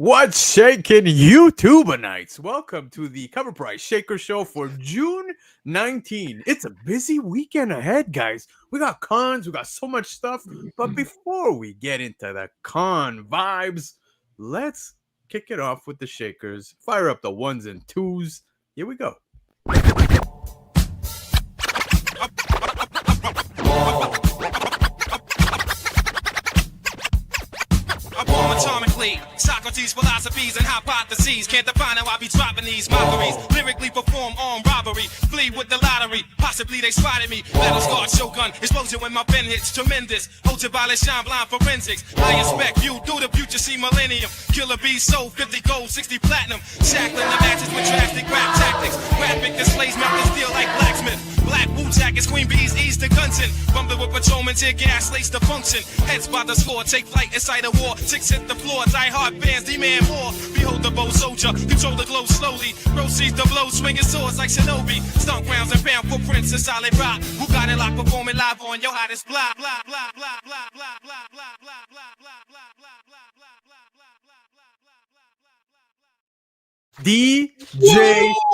What's shaking YouTubenites? Welcome to the Cover Price Shaker Show for June 19. It's a busy weekend ahead, guys. We got cons, we got so much stuff. But before we get into the con vibes, let's kick it off with the shakers. Fire up the ones and twos. Here we go. Atomically, Socrates' philosophies and hypotheses can't define how I be dropping these mockeries. Lyrically perform armed robbery, flee with the lottery. Possibly they spotted me. Battle scar, shogun, explosion when my pen hits. Tremendous, ultraviolet, shine blind forensics. I inspect you through the future, see millennium. Killer bees sold 50 gold, 60 platinum. Shackling the matches with drastic rap tactics. Graphic displays melt the steel like blacksmith. Black boot jackets, queen bees, ease the Gunson. Rumbling with patrolmen, tear gas, lace the function. Heads by the score, take flight inside a war. Six hit the floor, die hard bands, demand more. Behold the bold soldier, control the glow slowly. Proceeds the blow, swinging swords like shinobi. Stomp grounds and bound footprints in solid rock. Who got it locked, performing live on your hottest block. Blah, blah, blah, blah, blah, blah, blah, blah, blah, blah, blah, blah, blah, DJ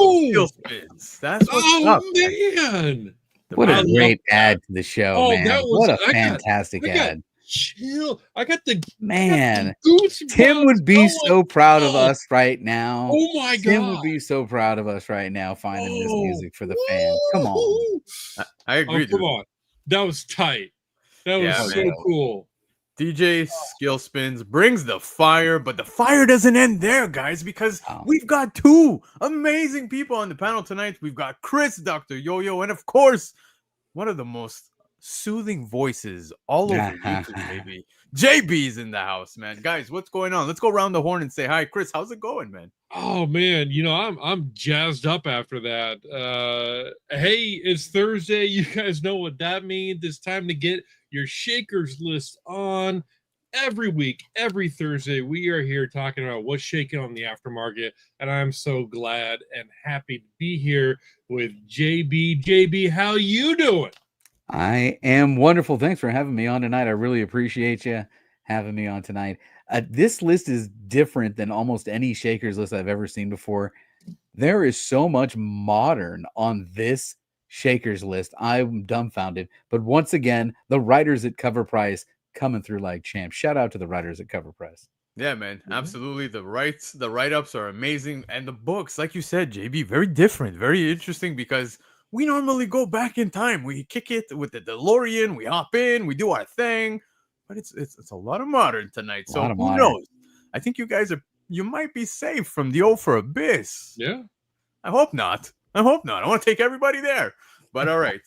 Skillspins. That's what's up. Man. What a great ad to the show, man. What a fantastic ad. Chill. I got the man. Goosebumps. Tim would be so proud of us right now. Oh my God. Tim would be so proud of us right now finding this music for the fans. Come on. I agree. Come on. That was tight. That was so cool. DJ Skillspins brings the fire, but the fire doesn't end there, guys, because we've got two amazing people on the panel tonight. We've got Chris, Dr. Yo-Yo, and of course, one of the most soothing voices all over YouTube, baby. JB's in the house, man. Guys, what's going on? Let's go around the horn and say hi. Chris, how's it going, man? Oh man, I'm jazzed up after that. Hey, it's Thursday. You guys know what that means. It's time to get your shakers list on. Every week, every Thursday, we are here talking about what's shaking on the aftermarket, and I'm so glad and happy to be here with JB. JB, how you doing? I am wonderful. Thanks for having me on tonight. I really appreciate you having me on tonight. This list is different than almost any shakers list I've ever seen before. There is so much modern on this shakers list. I'm dumbfounded. But once again, the writers at Cover Price coming through like champs. Shout out to the writers at Cover Price. Yeah, man, absolutely. The write-ups are amazing. And the books, like you said, JB, very different, very interesting, because we normally go back in time. We kick it with the DeLorean, we hop in, we do our thing. But it's a lot of modern tonight. So who knows? I think you might be safe from the Old for Abyss. Yeah. I hope not. I want to take everybody there. But all right,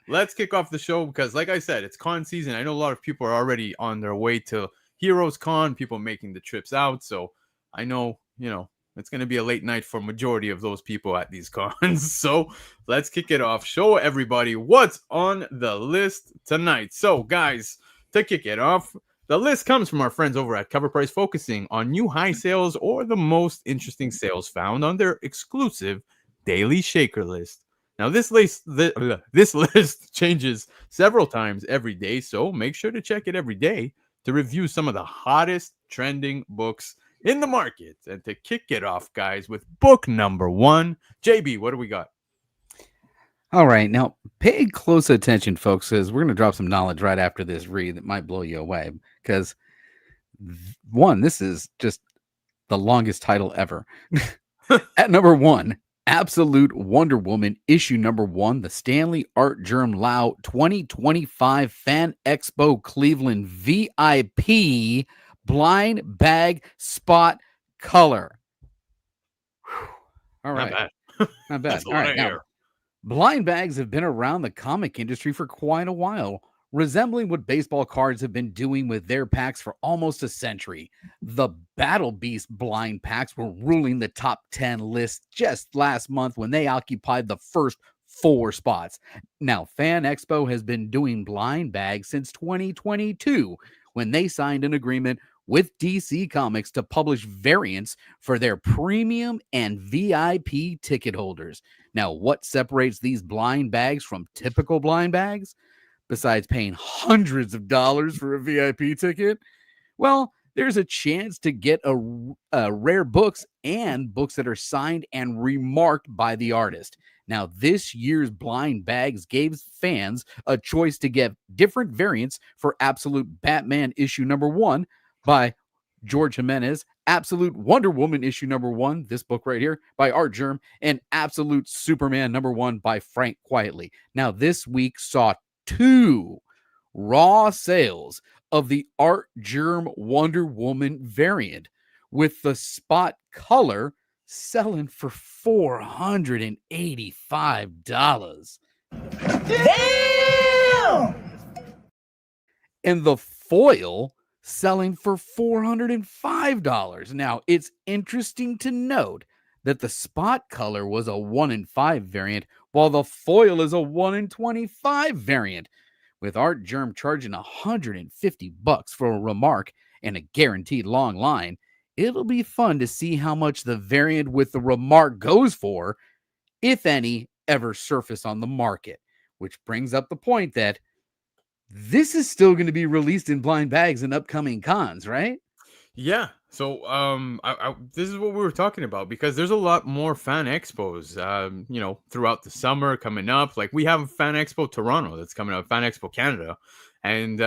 let's kick off the show because, like I said, it's con season. I know a lot of people are already on their way to Heroes Con, people making the trips out. So I know, it's going to be a late night for majority of those people at these cons. So let's kick it off. Show everybody what's on the list tonight. So, guys, to kick it off, the list comes from our friends over at Cover Price, focusing on new high sales or the most interesting sales found on their exclusive daily shaker list. Now, this list changes several times every day, so make sure to check it every day to review some of the hottest trending books in the market. And to kick it off, guys, with book number 1, JB, what do we got? All right, now pay close attention, folks, because we're going to drop some knowledge right after this read that might blow you away. Because, one, this is just the longest title ever. At number 1, Absolute Wonder Woman, issue number 1, the Stanley Art Germ Lau 2025 Fan Expo Cleveland VIP blind bag spot color. All right. Not bad. All right. Now, blind bags have been around the comic industry for quite a while, resembling what baseball cards have been doing with their packs for almost a century. The Battle Beast blind packs were ruling the top 10 list just last month when they occupied the first 4 spots. Now, Fan Expo has been doing blind bags since 2022, when they signed an agreement with DC Comics to publish variants for their premium and VIP ticket holders. Now, what separates these blind bags from typical blind bags, besides paying hundreds of dollars for a VIP ticket? Well, there's a chance to get a rare books and books that are signed and remarked by the artist. Now, this year's blind bags gave fans a choice to get different variants for Absolute Batman issue number 1 by George Jimenez, Absolute Wonder Woman issue number 1, this book right here, by Art Germ, and Absolute Superman number 1 by Frank Quietly. Now, this week saw 2 raw sales of the Art Germ Wonder Woman variant, with the spot color selling for $485. Damn! And the foil selling for $405. Now, it's interesting to note that the spot color was a 1 in 5 variant, while the foil is a 1 in 25 variant. With Art Germ charging $150 for a remark and a guaranteed long line, it'll be fun to see how much the variant with the remark goes for, if any, ever surface on the market. Which brings up the point that this is still going to be released in blind bags in upcoming cons, right? Yeah. So this is what we were talking about, because there's a lot more fan expos, throughout the summer coming up. Like, we have Fan Expo Toronto that's coming up, Fan Expo Canada. And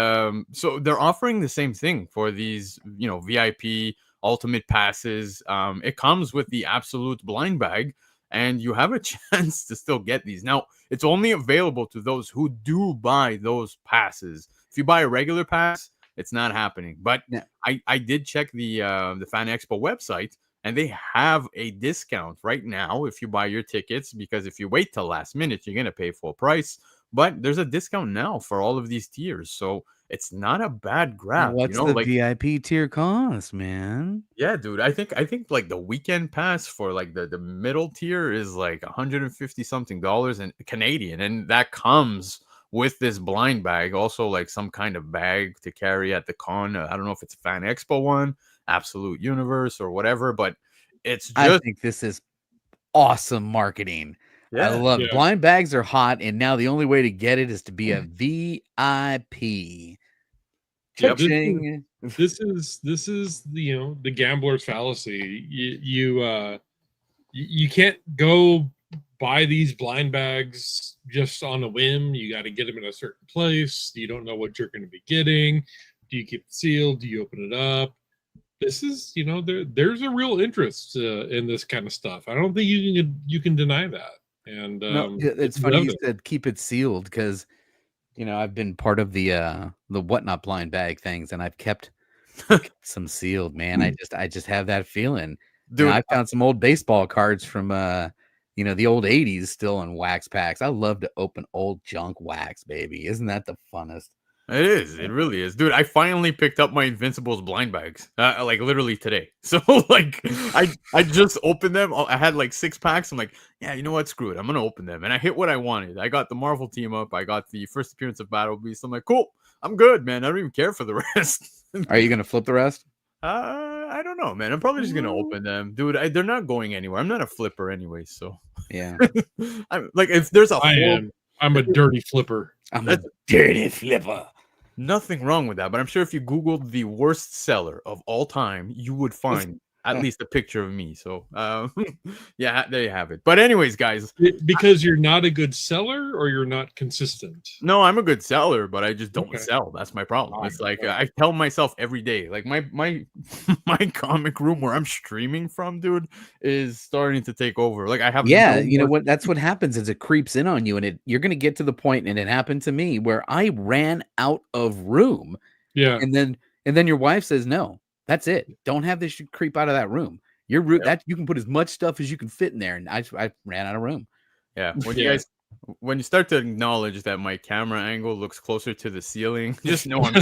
so they're offering the same thing for these, VIP ultimate passes. It comes with the absolute blind bag, and you have a chance to still get these. Now, it's only available to those who do buy those passes. If you buy a regular pass, it's not happening. But Yeah. I did check the Fan Expo website, and they have a discount right now if you buy your tickets, because if you wait till last minute, you're going to pay full price. But there's a discount now for all of these tiers. So it's not a bad grab. What's the VIP tier cost, man? Yeah, dude. I think like the weekend pass for like the middle tier is like 150 something dollars and Canadian, and that comes with this blind bag, also like some kind of bag to carry at the con. I don't know if it's a Fan Expo one, Absolute Universe, or whatever, but it's just, I think this is awesome marketing. I love it. Blind bags are hot, and now the only way to get it is to be a VIP. Yeah, this is the gambler's fallacy. You can't go buy these blind bags just on a whim. You got to get them in a certain place. You don't know what you're going to be getting. Do you keep it sealed? Do you open it up? This is, there's a real interest in this kind of stuff. I don't think you can deny that. And it's funny you said keep it sealed, because I've been part of the whatnot blind bag things, and I've kept some sealed, man. I just have that feeling. Dude, I found some old baseball cards from the old 80s still in wax packs. I love to open old junk wax, baby. Isn't that the funnest? It is. It really is. Dude, I finally picked up my Invincibles blind bags, like literally today. So like I just opened them. I had like 6 packs. I'm like, yeah, you know what? Screw it. I'm going to open them. And I hit what I wanted. I got the Marvel team up. I got the first appearance of Battle Beast. I'm like, cool. I'm good, man. I don't even care for the rest. Are you going to flip the rest? I don't know, man. I'm probably just going to open them. Dude, they're not going anywhere. I'm not a flipper anyway, so. Yeah. I'm like, if there's a I'm a dirty flipper. I'm a dirty flipper. Nothing wrong with that, but I'm sure if you Googled the worst seller of all time, you would find at least a picture of me. So, yeah, there you have it. But anyways, guys. Because you're not a good seller, or you're not consistent? No, I'm a good seller, but I just don't sell. That's my problem. It's like I tell myself every day, like my my comic room where I'm streaming from, dude, is starting to take over. Like I have what? That's what happens is it creeps in on you, and you're going to get to the point, and it happened to me where I ran out of room. Yeah. And then your wife says, no, that's it. Don't have this creep out of that room. That you can put as much stuff as you can fit in there. And I ran out of room. Yeah. When you start to acknowledge that my camera angle looks closer to the ceiling, just know I'm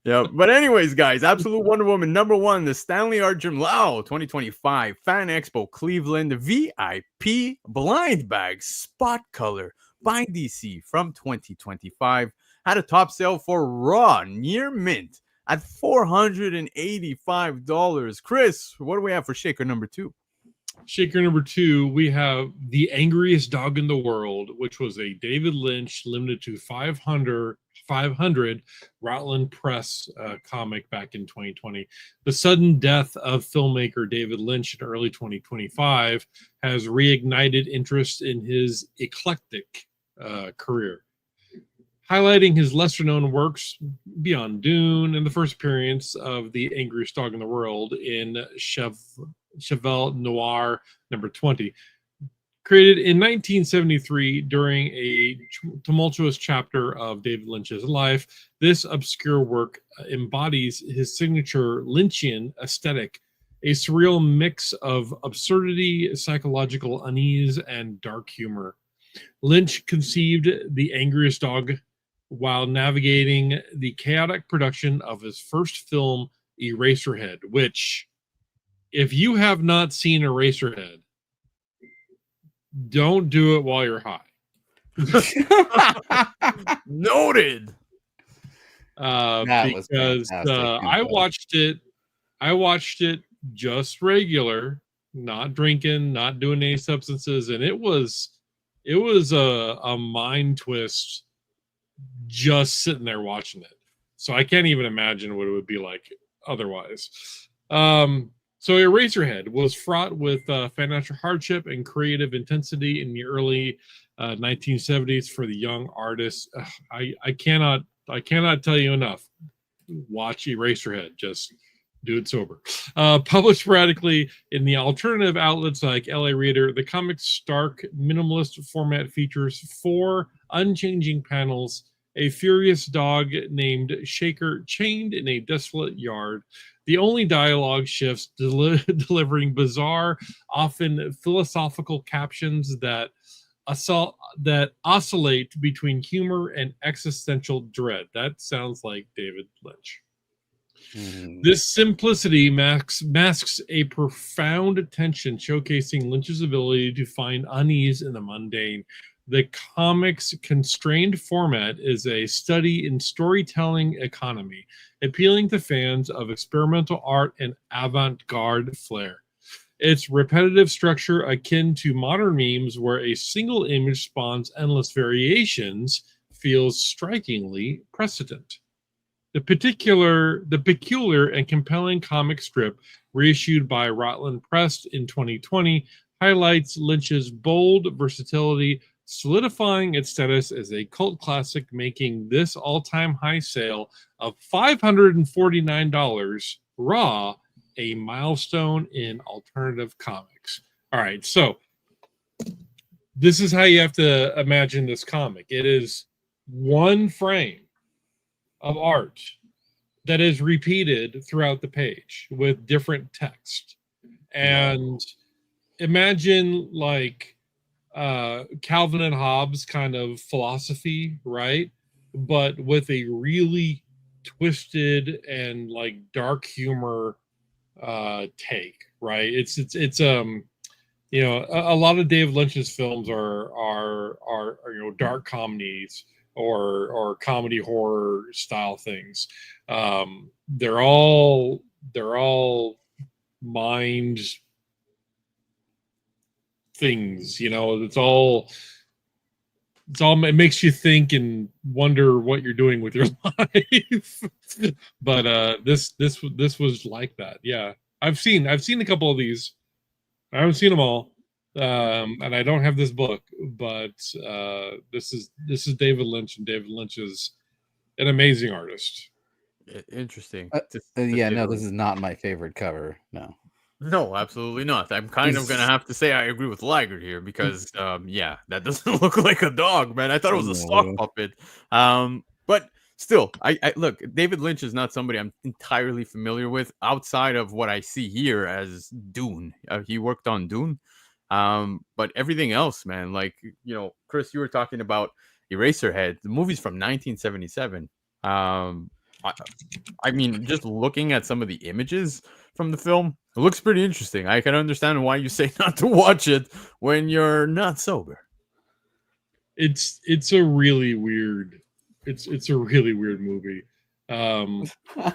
yeah. But anyways, guys, Absolute Wonder Woman #1, the Stanley Art Germ 2025 Fan Expo Cleveland VIP blind bag spot color by DC from 2025 had a top sale for raw near mint at $485. Chris, what do we have for shaker number 2? Shaker number 2, we have The Angriest Dog in the World, which was a David Lynch limited to 500 500 Routland Press comic back in 2020. The sudden death of filmmaker David Lynch in early 2025 has reignited interest in his eclectic career, highlighting his lesser-known works Beyond Dune and the first appearance of the angriest dog in the world in Cheval Noir number 20. Created in 1973 during a tumultuous chapter of David Lynch's life, this obscure work embodies his signature Lynchian aesthetic, a surreal mix of absurdity, psychological unease, and dark humor. Lynch conceived The Angriest Dog while navigating the chaotic production of his first film, Eraserhead, which, if you have not seen Eraserhead, don't do it while you're high. Noted. Because I watched it just regular, not drinking, not doing any substances, and it was a mind twist just sitting there watching it. So I can't even imagine what it would be like otherwise. So Eraserhead was fraught with financial hardship and creative intensity in the early 1970s for the young artist. I cannot tell you enough. Watch Eraserhead. Just do it sober. Published sporadically in the alternative outlets like LA Reader, the comic's stark, minimalist format features 4 unchanging panels, a furious dog named Shaker chained in a desolate yard. The only dialogue shifts, delivering bizarre, often philosophical captions that oscillate between humor and existential dread. That sounds like David Lynch. This simplicity masks a profound tension, showcasing Lynch's ability to find unease in the mundane. The comic's constrained format is a study in storytelling economy, appealing to fans of experimental art and avant-garde flair. Its repetitive structure, akin to modern memes where a single image spawns endless variations, feels strikingly precedent. The peculiar and compelling comic strip, reissued by Routland Press in 2020, highlights Lynch's bold versatility, solidifying its status as a cult classic, making this all-time high sale of $549 raw a milestone in alternative comics. All right, so this is how you have to imagine this comic. It is one frame of art that is repeated throughout the page with different text. And imagine like Calvin and Hobbes kind of philosophy, right? But with a really twisted and like dark humor take, right? It's you know, a lot of David Lynch's films are you know, dark comedies or comedy horror style things. They're all mind things, you know. It makes you think and wonder what you're doing with your life. But this was like that. Yeah, I've seen a couple of these. I haven't seen them all, and I don't have this book. But this is David Lynch, and David Lynch is an amazing artist. Interesting. No, this is not my favorite cover. No, absolutely not. I'm kind of gonna have to say I agree with Laggard here because yeah, that doesn't look like a dog, man. I thought it was a sock puppet. But still, I look, David Lynch is not somebody I'm entirely familiar with outside of what I see here as Dune. He worked on Dune. But everything else, man, like, you know, Chris, you were talking about Eraserhead. The movie's from 1977. I mean, just looking at some of the images from the film, it looks pretty interesting. I can understand why you say not to watch it when you're not sober. It's a really weird movie.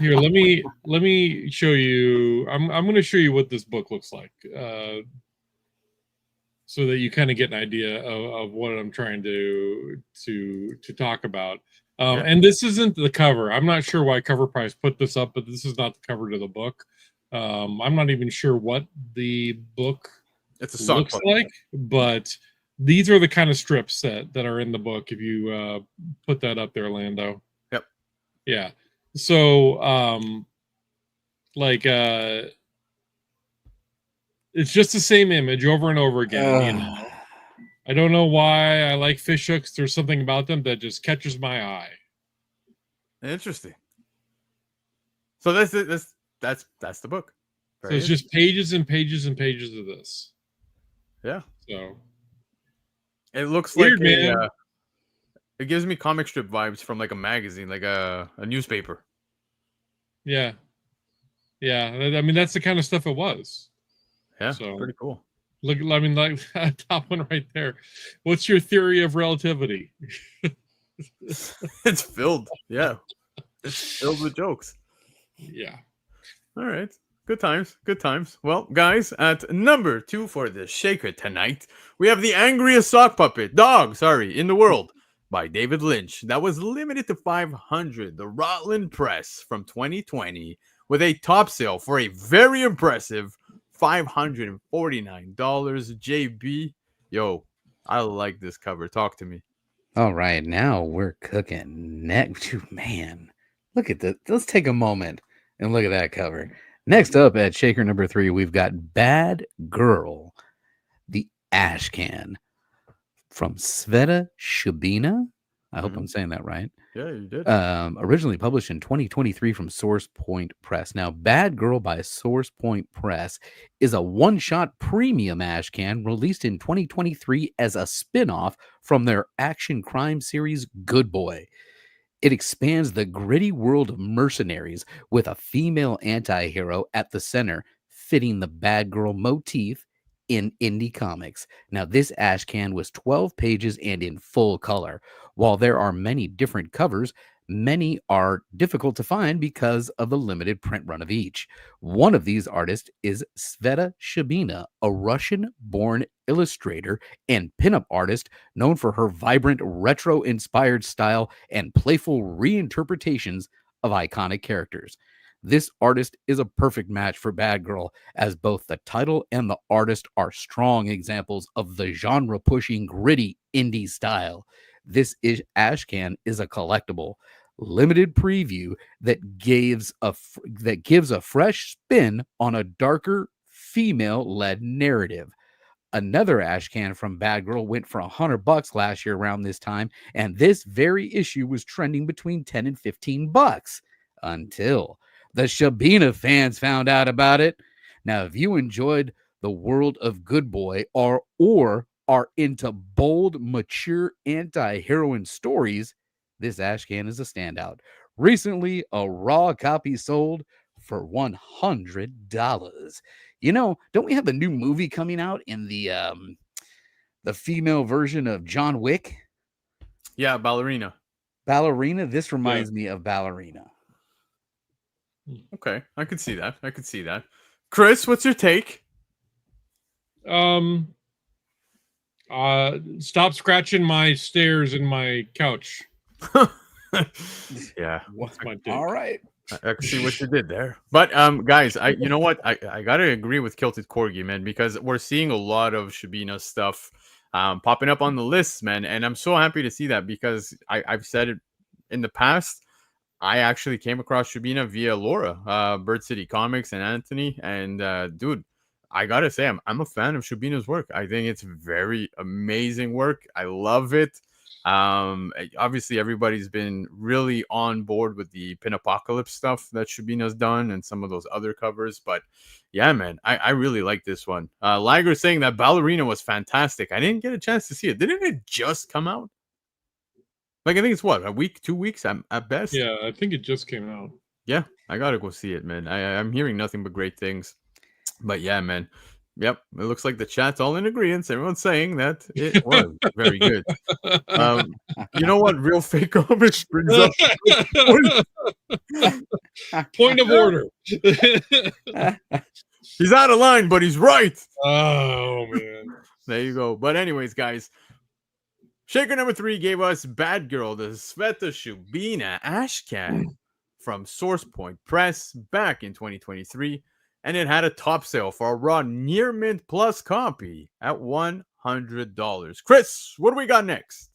Here, let me show you. I'm going to show you what this book looks like, so that you kind of get an idea of what I'm trying to talk about. And this isn't the cover. I'm not sure why Cover Price put this up, but this is not the cover to the book. I'm not even sure what the book looks like, but these are the kind of strips that are in the book. If you put that up there, Lando. Yep. Yeah. So, it's just the same image over and over again. You know? I don't know why I like fish hooks. There's something about them that just catches my eye. Interesting. So that's the book. So it's just pages and pages and pages of this. Yeah. So it looks weird, like man. It gives me comic strip vibes from like a magazine, like a newspaper. Yeah. Yeah. I mean, that's the kind of stuff it was. Yeah. So pretty cool. Look, I mean, like that top one right there. What's your theory of relativity? It's filled. Yeah. It's filled with jokes. Yeah. All right. Good times. Good times. Well, guys, at number 2 for the Shaker tonight, we have the angriest dog in the world by David Lynch. That was limited to 500. The Rutland Press from 2020 with a top sale for a very impressive $549. JB, yo, I like this cover. Talk to me. All right, now we're cooking. Man, look at this. Let's take a moment and look at that cover. Next up at Shaker number 3, we've got Bad Girl, the Ashcan from Sveta Shubina. I hope I'm saying that right. Yeah, you did. Originally published in 2023 from Source Point Press. Now, Bad Girl by Source Point Press is a one-shot premium Ashcan released in 2023 as a spin-off from their action crime series Good Boy. It expands the gritty world of mercenaries with a female anti-hero at the center, fitting the Bad Girl motif in indie comics. Now, this Ashcan was 12 pages and in full color. While there are many different covers, many are difficult to find because of the limited print run of each. One of these artists is Sveta Shubina, a Russian-born illustrator and pinup artist known for her vibrant retro-inspired style and playful reinterpretations of iconic characters. This artist is a perfect match for Bad Girl, as both the title and the artist are strong examples of the genre-pushing, gritty indie style. This Ashcan is a collectible, limited preview that gives a fresh spin on a darker, female-led narrative. Another Ashcan from Bad Girl went for $100 last year around this time, and this very issue was trending between $10 and $15 until the Shubina fans found out about it. Now, if you enjoyed the world of Good Boy or are into bold, mature anti-heroine stories, this Ashcan is a standout. Recently, a raw copy sold for $100. You know, don't we have a new movie coming out in the female version of John Wick? Yeah, Ballerina. This reminds me of Ballerina. Okay, I could see that. Chris, what's your take? Stop scratching my stairs in my couch. Yeah. What's my take? All right. I can see what you did there. But guys, you know what? I gotta agree with Kilted Corgi, man, because we're seeing a lot of Shubina stuff popping up on the list, man. And I'm so happy to see that because I've said it in the past. I actually came across Shubina via Laura, Bird City Comics and Anthony. And dude, I gotta say, I'm a fan of Shubina's work. I think it's very amazing work. I love it. Obviously everybody's been really on board with the Pinapocalypse stuff that Shubina's done and some of those other covers, but yeah, man, I really like this one. Liger saying that Ballerina was fantastic. I didn't get a chance to see it. Didn't it just come out? Like, I think it's what, a week, 2 weeks at best? Yeah, I think it just came out. Yeah, I gotta go see it, man. I'm hearing nothing but great things. But yeah, man. Yep, it looks like the chat's all in agreement. Everyone's saying that it was very good. You know what? Real Fake Comics brings up point of order. He's out of line, but he's right. Oh man, there you go. But anyways, guys, Shaker number 3 gave us Bad Girl, the Sveta Shubina Ashcan from Source Point Press back in 2023. And it had a top sale for a raw near mint plus copy at $100. Chris, what do we got next?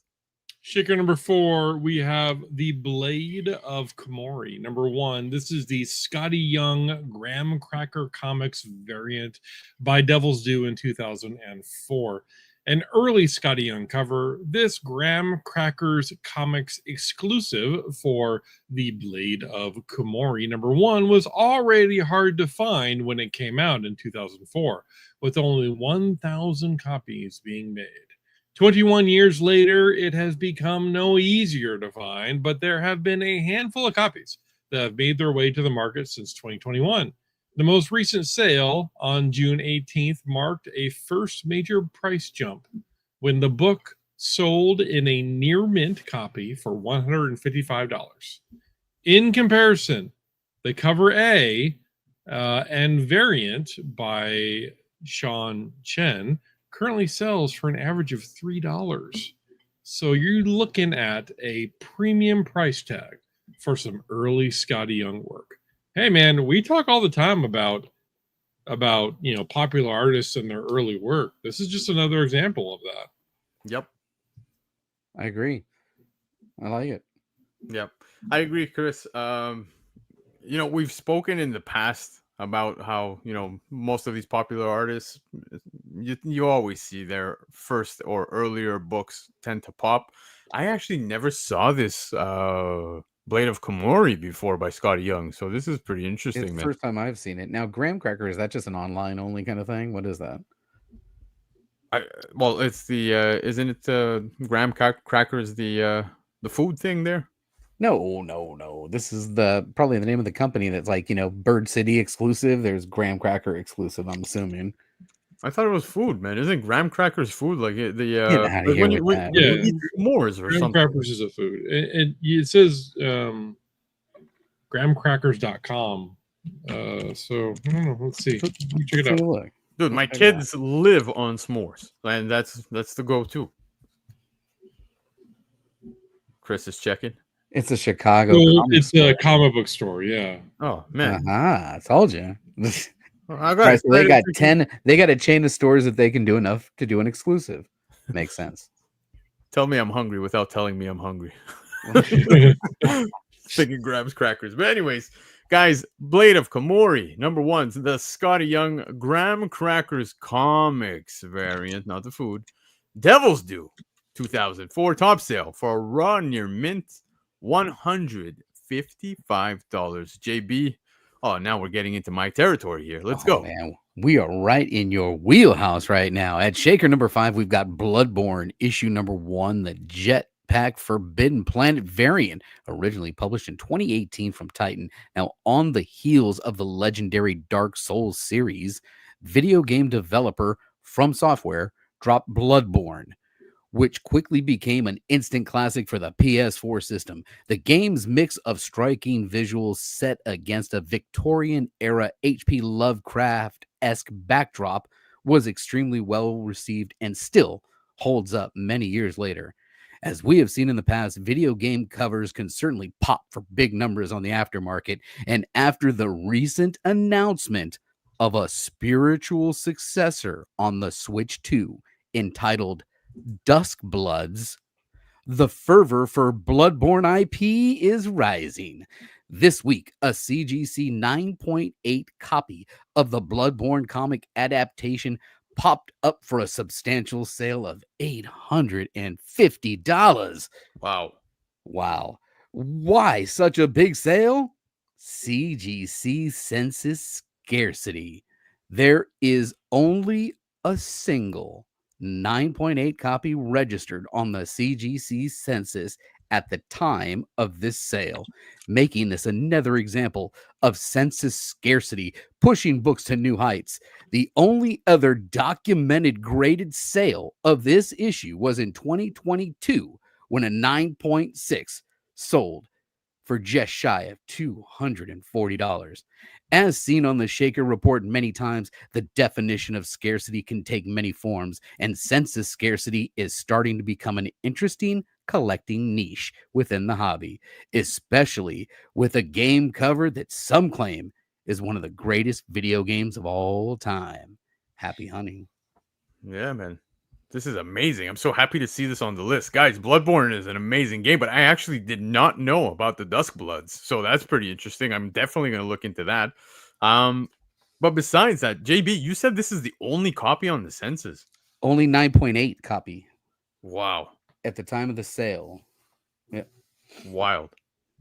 Shaker number 4, we have the Blade of Kumori. Number 1, this is the Scotty Young Graham Cracker Comics variant by Devil's Due in 2004. An early Scotty Young cover, this Graham Crackers Comics exclusive for the Blade of Kumori number 1 was already hard to find when it came out in 2004, with only 1,000 copies being made. 21 years later, it has become no easier to find, but there have been a handful of copies that have made their way to the market since 2021. The most recent sale on June 18th marked a first major price jump when the book sold in a near mint copy for $155. In comparison, the cover A and variant by Sean Chen currently sells for an average of $3. So you're looking at a premium price tag for some early Scotty Young work. Hey man, we talk all the time about popular artists and their early work. This is just another example of that. Yep. I agree. I like it. Yep. I agree, Chris. We've spoken in the past about how, most of these popular artists, you always see their first or earlier books tend to pop. I actually never saw this Blade of Kumori before by Scotty Young, so this is pretty interesting, It's the man. first time I've seen it. Now, Graham Cracker, is that just an online only kind of thing? What is that? It's the isn't it Graham Cracker is the food thing there? No. This is probably the name of the company that's like, Bird City exclusive. There's Graham Cracker exclusive, I'm assuming. I thought it was food, man. Isn't Graham Crackers food like the Get out of here with that. when you eat s'mores or Graham something? Crackers is a food. It says grahamcrackers.com. So I don't know. Let's see. Check it out. Look. Dude, my kids live on s'mores, and that's the go-to. Chris is checking. It's a Chicago. It's a comic book store. Yeah. Oh man, I told you. I Right, so they got 10. They got a chain of stores that they can do enough to do an exclusive. Makes sense. Tell me I'm hungry without telling me I'm hungry. Thinking Graham's Crackers. But anyways, guys, Blade of Kumori, number 1, the Scotty Young Graham Crackers Comics variant, not the food. Devil's Due, 2004 top sale for a raw near mint, $155. JB. Oh, now we're getting into my territory here. Let's go. Man, we are right in your wheelhouse right now. At Shaker number 5, we've got Bloodborne, issue number 1, the Jetpack Forbidden Planet variant, originally published in 2018 from Titan. Now, on the heels of the legendary Dark Souls series, video game developer From Software dropped Bloodborne, which quickly became an instant classic for the PS4 system. The game's mix of striking visuals set against a Victorian-era H.P. Lovecraft-esque backdrop was extremely well received and still holds up many years later. As we have seen in the past, video game covers can certainly pop for big numbers on the aftermarket, and after the recent announcement of a spiritual successor on the Switch 2 entitled Dusk Bloods, the fervor for Bloodborne IP is rising. This week, a CGC 9.8 copy of the Bloodborne comic adaptation popped up for a substantial sale of $850. Wow. Why such a big sale? CGC senses scarcity. There is only a single 9.8 copy registered on the CGC census at the time of this sale, making this another example of census scarcity pushing books to new heights. The only other documented graded sale of this issue was in 2022 when a 9.6 sold for just shy of $240. As seen on the Shaker Report many times, the definition of scarcity can take many forms, and census scarcity is starting to become an interesting collecting niche within the hobby, especially with a game cover that some claim is one of the greatest video games of all time. Happy hunting. Yeah, man. This is amazing. I'm so happy to see this on the list. Guys, Bloodborne is an amazing game, but I actually did not know about the Duskbloods. So that's pretty interesting. I'm definitely going to look into that. But besides that, JB, you said this is the only copy on the census. Only 9.8 copy. Wow. At the time of the sale. Yep. Wild.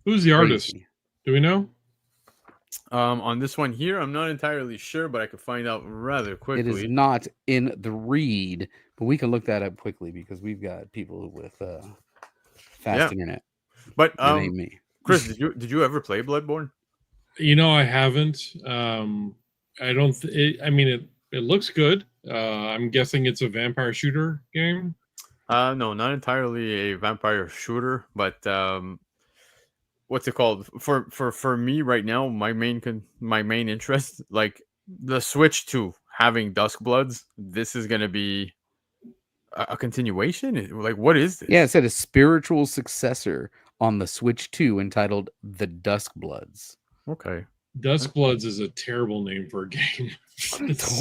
Who's the artist? Do we know? On this one here, I'm not entirely sure, but I could find out rather quickly. It is not in the read, but we can look that up quickly because we've got people with fast internet. But ain't me. Chris, did you ever play Bloodborne? I haven't. I don't. It looks good. I'm guessing it's a vampire shooter game. No, not entirely a vampire shooter, but what's it called? For me right now, my main interest, like the switch to having Duskbloods, this is gonna be a continuation. Like, what is this? Yeah, it said a spiritual successor on the Switch 2 entitled The Duskbloods. Okay. Duskbloods is a terrible name for a game. It's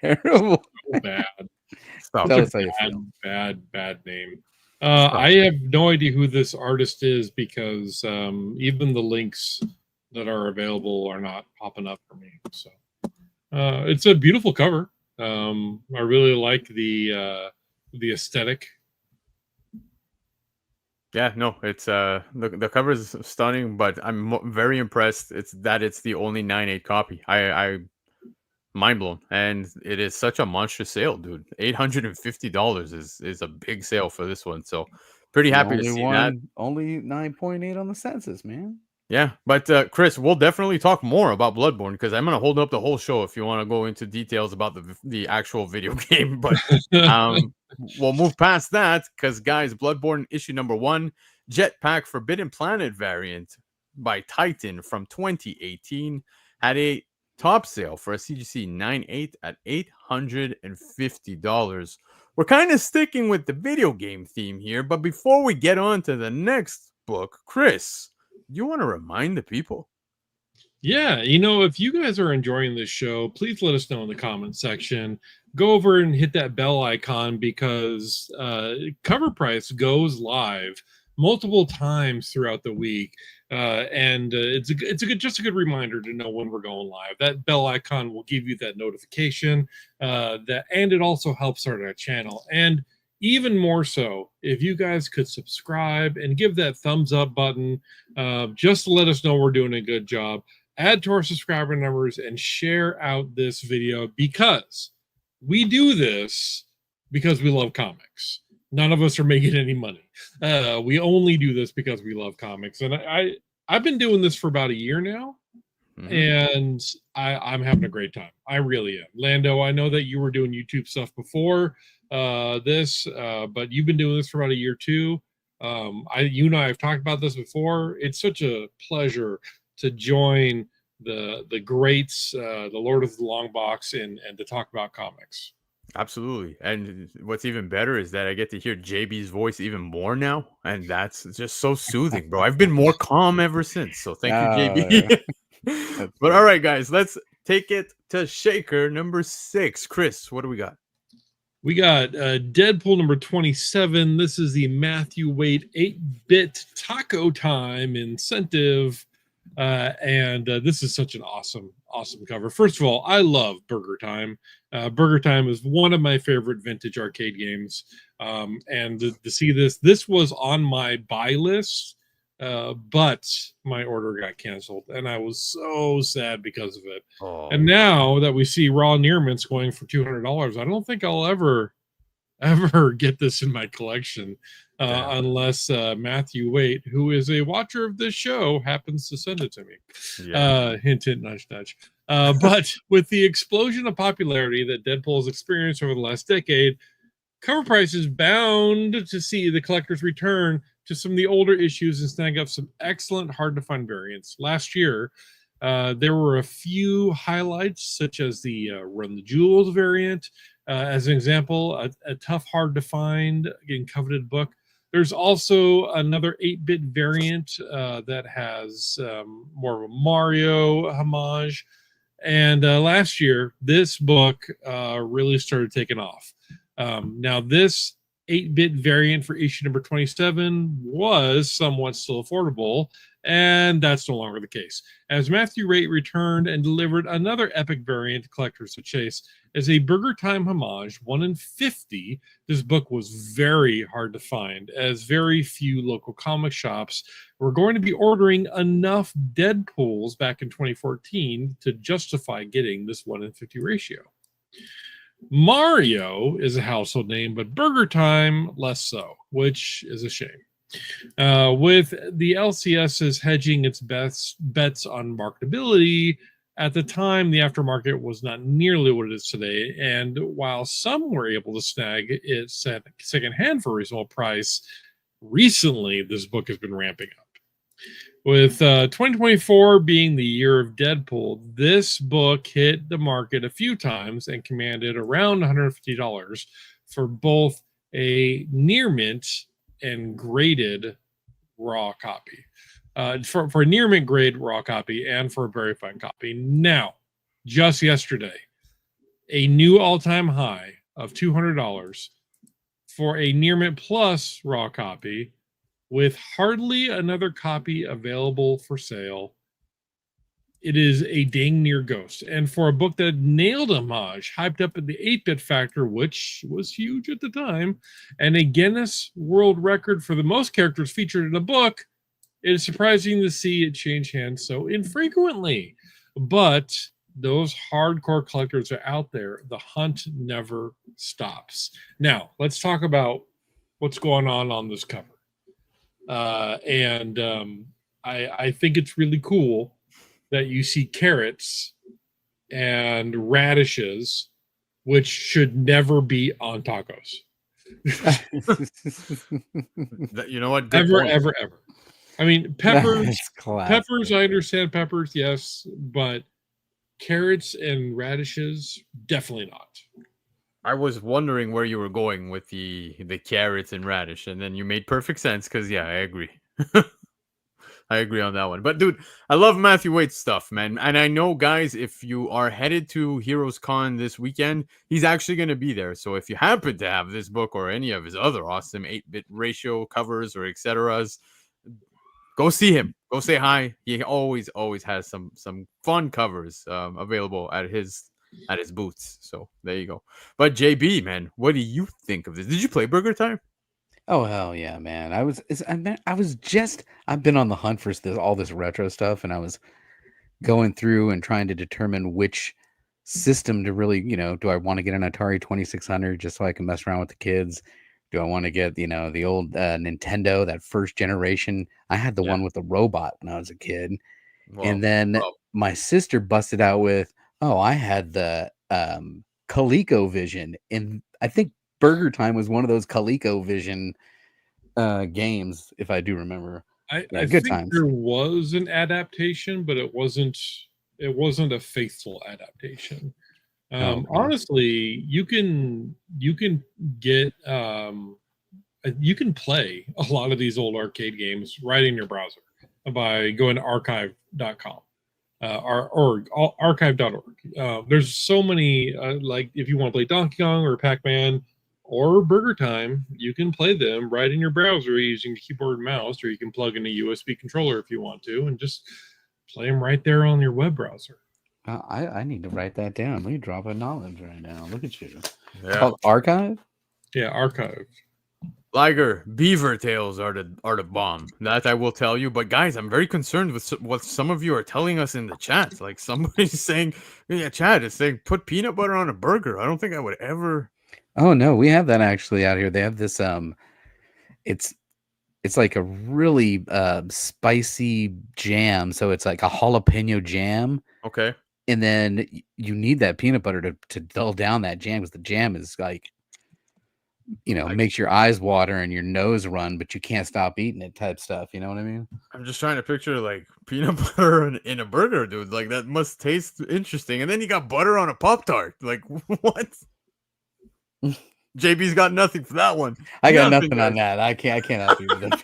terrible. So bad. Stop. It's a bad name. I have no idea who this artist is because even the links that are available are not popping up for me. So it's a beautiful cover. I really like the aesthetic. Yeah, no, it's the cover is stunning, but I'm very impressed. It's the only 9.8 copy. I mind blown, and it is such a monstrous sale, dude. $850 is a big sale for this one. So pretty happy to see that. Only 9.8 on the census, man. Yeah, but Chris, we'll definitely talk more about Bloodborne because I'm gonna hold up the whole show if you want to go into details about the actual video game. But we'll move past that because, guys, Bloodborne issue number 1, Jetpack Forbidden Planet variant by Titan from 2018 had a top sale for a CGC 9.8 at $850. We're kind of sticking with the video game theme here, but before we get on to the next book, Chris, you want to remind the people? Yeah, if you guys are enjoying this show, please let us know in the comment section. Go over and hit that bell icon because Cover Price goes live multiple times throughout the week, and it's a good reminder to know when we're going live. That bell icon will give you that notification, and it also helps start our channel. And even more so, if you guys could subscribe and give that thumbs up button, just to let us know we're doing a good job. Add to our subscriber numbers and share out this video because we do this because we love comics. None of us are making any money. We only do this because we love comics. And I've been doing this for about a year now, and I'm having a great time. I really am. Lando, I know that you were doing YouTube stuff before this, but you've been doing this for about a year too. You and I have talked about this before. It's such a pleasure to join the greats, the Lord of the Long Box, and to talk about comics. Absolutely. And what's even better is that I get to hear JB's voice even more now, and that's just so soothing, bro. I've been more calm ever since. So thank you, JB. But all right, guys, let's take it to Shaker number 6. Chris, what do we got? We got Deadpool number 27. This is the Matthew Waite 8-bit Taco Time incentive. And this is such an awesome cover. First of all, I love Burger Time. Burger Time is one of my favorite vintage arcade games. And to see this was on my buy list, but my order got canceled, and I was so sad because of it. Oh. And now that we see Raw Nearmints going for $200, I don't think I'll ever get this in my collection. Unless Matthew Waite, who is a watcher of this show, happens to send it to me. Yeah. Hint, hint, nudge, nudge. But with the explosion of popularity that Deadpool has experienced over the last decade, Cover Price is bound to see the collector's return to some of the older issues and snag up some excellent hard-to-find variants. Last year, there were a few highlights, such as the Run the Jewels variant. As an example, a tough, hard-to-find, again, coveted book. There's also another 8-bit variant that has more of a Mario homage. And last year, this book really started taking off. Now, this 8-bit variant for issue number 27 was somewhat still affordable, and that's no longer the case. As Matthew Rate returned and delivered another epic variant, Collectors of Chase, as a Burger Time homage, 1 in 50, this book was very hard to find, as very few local comic shops were going to be ordering enough Deadpools back in 2014 to justify getting this 1 in 50 ratio. Mario is a household name, but Burger Time less so, which is a shame. With the LCSs hedging its bets on marketability, at the time the aftermarket was not nearly what it is today, and while some were able to snag it secondhand for a reasonable price, recently this book has been ramping up. With 2024 being the year of Deadpool, this book hit the market a few times and commanded around $150 for both a near mint and graded raw copy. For a near mint grade raw copy and for a very fine copy. Now, just yesterday, a new all-time high of $200 for a near mint plus raw copy, with hardly another copy available for sale. It is a dang near ghost. And for a book that nailed homage, hyped up at the 8-bit factor, which was huge at the time, and a Guinness World Record for the most characters featured in a book, it is surprising to see it change hands so infrequently. But those hardcore collectors are out there. The hunt never stops. Now, let's talk about what's going on this cover. I think it's really cool that you see carrots and radishes, which should never be on tacos. You know what? Ever. I mean, peppers, I understand peppers, yes, but carrots and radishes, definitely not. I was wondering where you were going with the carrots and radish, and then you made perfect sense because, yeah, I agree. I agree on that one. But, dude, I love Matthew Waite's stuff, man. And I know, guys, if you are headed to Heroes Con this weekend, he's actually going to be there. So if you happen to have this book or any of his other awesome 8-bit ratio covers or etceteras, go see him. Go say hi. He always has some fun covers available at his booths. So there you go. But JB, man, what do you think of this? Did you play Burger Time? Oh hell yeah, man! I've been on the hunt for all this retro stuff, and I was going through and trying to determine which system to really, do I want to get an Atari 2600 just so I can mess around with the kids? Do I want to get, the old Nintendo, that first generation? I had the one with the robot when I was a kid. And then my sister busted out with, I had the ColecoVision. And I think Burger Time was one of those ColecoVision games, if I do remember. I think there was an adaptation, but it wasn't a faithful adaptation. Honestly, you can get you can play a lot of these old arcade games right in your browser by going to archive.com or archive.org. There's so many, like if you want to play Donkey Kong or Pac-Man or Burger Time, you can play them right in your browser using keyboard and mouse, or you can plug in a USB controller if you want to and just play them right there on your web browser. I need to write that down. Let me drop a knowledge right now. Look at you. Yeah. It's called Archive? Yeah, Archive. Liger, beaver tails are the bomb. That I will tell you. But guys, I'm very concerned with what some of you are telling us in the chat. Like somebody's saying, chat is saying put peanut butter on a burger. I don't think I would ever. Oh no, we have that actually out here. They have this it's like a really spicy jam. So it's like a jalapeno jam. Okay. And then you need that peanut butter to dull down that jam, because the jam is like makes your eyes water and your nose run, but you can't stop eating it type stuff. You know what I mean? I'm just trying to picture like peanut butter in a burger, dude. Like that must taste interesting. And then you got butter on a Pop-Tart. Like what? JB's got nothing for that one. I got nothing on that. I can't help you with the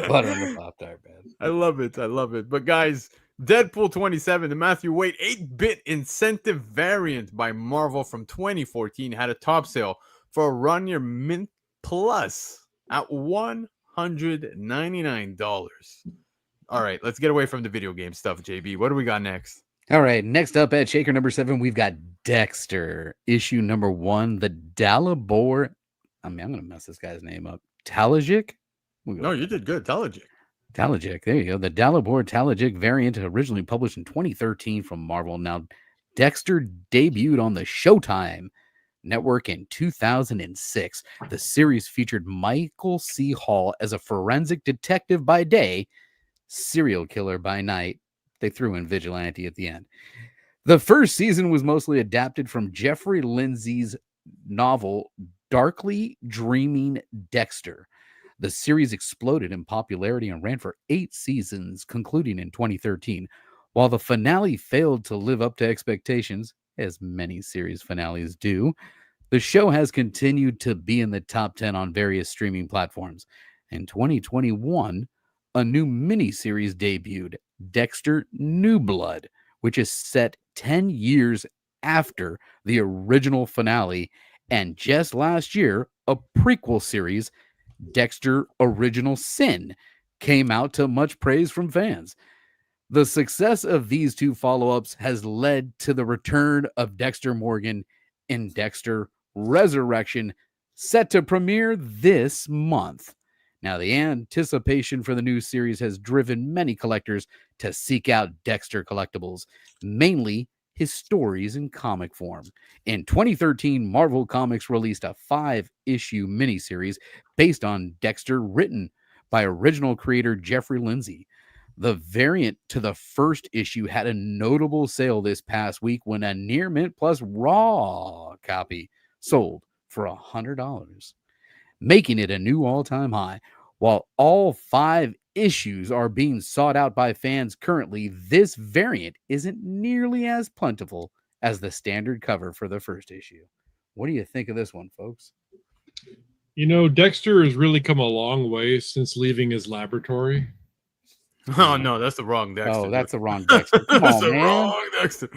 butter on the Pop-Tart, man. I love it. But guys, Deadpool 27, the Matthew Wade 8-bit incentive variant by Marvel from 2014 had a top sale for a Run Your Mint Plus at $199. All right, let's get away from the video game stuff, JB. What do we got next? All right, next up at Shaker number 7, we've got Dexter, issue number 1, the Dalibor. I'm going to mess this guy's name up. Talajic? No, you did good. Talajic. There you go. The Dalibor Talajic variant, originally published in 2013 from Marvel. Now, Dexter debuted on the Showtime network in 2006. The series featured Michael C. Hall as a forensic detective by day, serial killer by night. They threw in vigilante at the end. The first season was mostly adapted from Jeffrey Lindsay's novel Darkly Dreaming Dexter. The series exploded in popularity and ran for 8 seasons, concluding in 2013. While the finale failed to live up to expectations, as many series finales do, the show has continued to be in the top 10 on various streaming platforms. In 2021, a new miniseries debuted, Dexter New Blood, which is set 10 years after the original finale, and just last year, a prequel series, Dexter Original Sin, came out to much praise from fans. The success of these 2 follow-ups has led to the return of Dexter Morgan in Dexter Resurrection, set to premiere this month. Now, the anticipation for the new series has driven many collectors to seek out Dexter collectibles, mainly his stories in comic form. In 2013, Marvel Comics released a 5-issue miniseries based on Dexter, written by original creator Jeffrey Lindsay. The variant to the first issue had a notable sale this past week when a Near Mint Plus Raw copy sold for $100. Making it a new all-time high. While all 5 issues are being sought out by fans currently, this variant isn't nearly as plentiful as the standard cover for the first issue. What do you think of this one, folks? Dexter has really come a long way since leaving his laboratory. Oh, no, that's the wrong Dexter. Oh, that's the wrong Dexter. Come on, man. Wrong Dexter.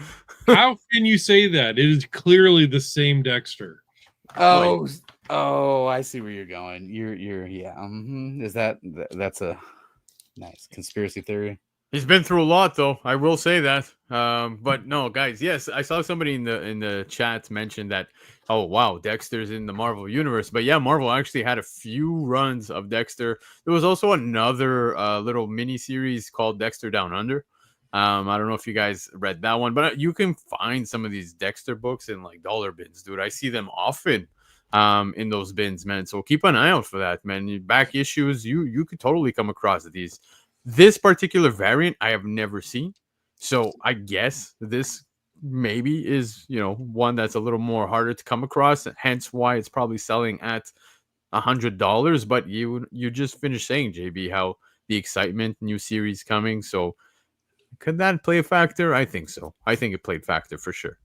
How can you say that? It is clearly the same Dexter. Oh, I see where you're going. Yeah. Is that's a nice conspiracy theory? He's been through a lot, though. I will say that. But no, guys. Yes, I saw somebody in the chat mention that. Oh wow, Dexter's in the Marvel universe. But yeah, Marvel actually had a few runs of Dexter. There was also another little mini series called Dexter Down Under. I don't know if you guys read that one, but you can find some of these Dexter books in like dollar bins, dude. I see them often in those bins, man. So keep an eye out for that, man. Back issues, you could totally come across these. This particular variant I have never seen, so I guess this maybe is one that's a little more harder to come across, hence why it's probably selling at $100. But you just finished saying, JB, how the excitement, new series coming, so could that play a factor? I think so. I think it played factor for sure.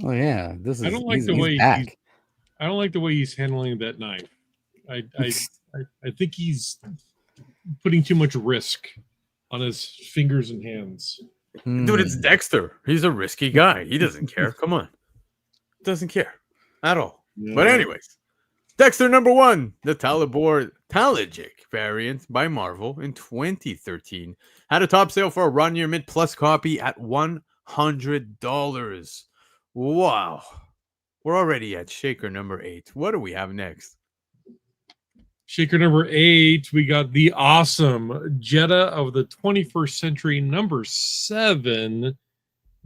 Oh yeah, this is. I don't like the way back. I don't like the way he's handling that knife. I think he's putting too much risk on his fingers and hands. Dude, it's Dexter. He's a risky guy. He doesn't care. Come on. Doesn't care at all. Yeah. But anyways, Dexter number 1, the Dalibor Talajic variant by Marvel in 2013 had a top sale for a Run Your Mint Plus copy at $100. Wow. We're already at Shaker number 8. What do we have next? Shaker number 8, we got the awesome Jetta of the 21st Century number 7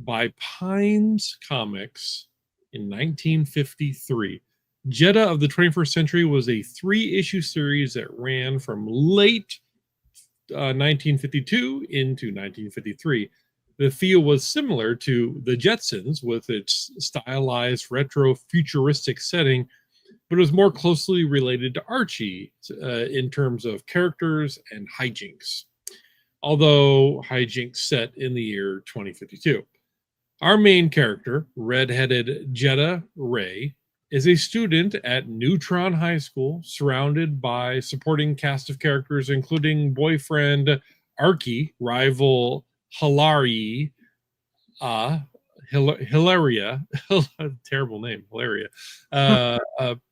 by Pines Comics in 1953. Jetta of the 21st Century was a 3-issue series that ran from late 1952 into 1953. The feel was similar to The Jetsons with its stylized retro futuristic setting. but it was more closely related to Archie in terms of characters and hijinks, although hijinks set in the year 2052. Our main character, redheaded Jetta Ray, is a student at Neutron High School, surrounded by supporting cast of characters, including boyfriend Archie, rival Hilari, Hilaria, terrible name, Hilaria,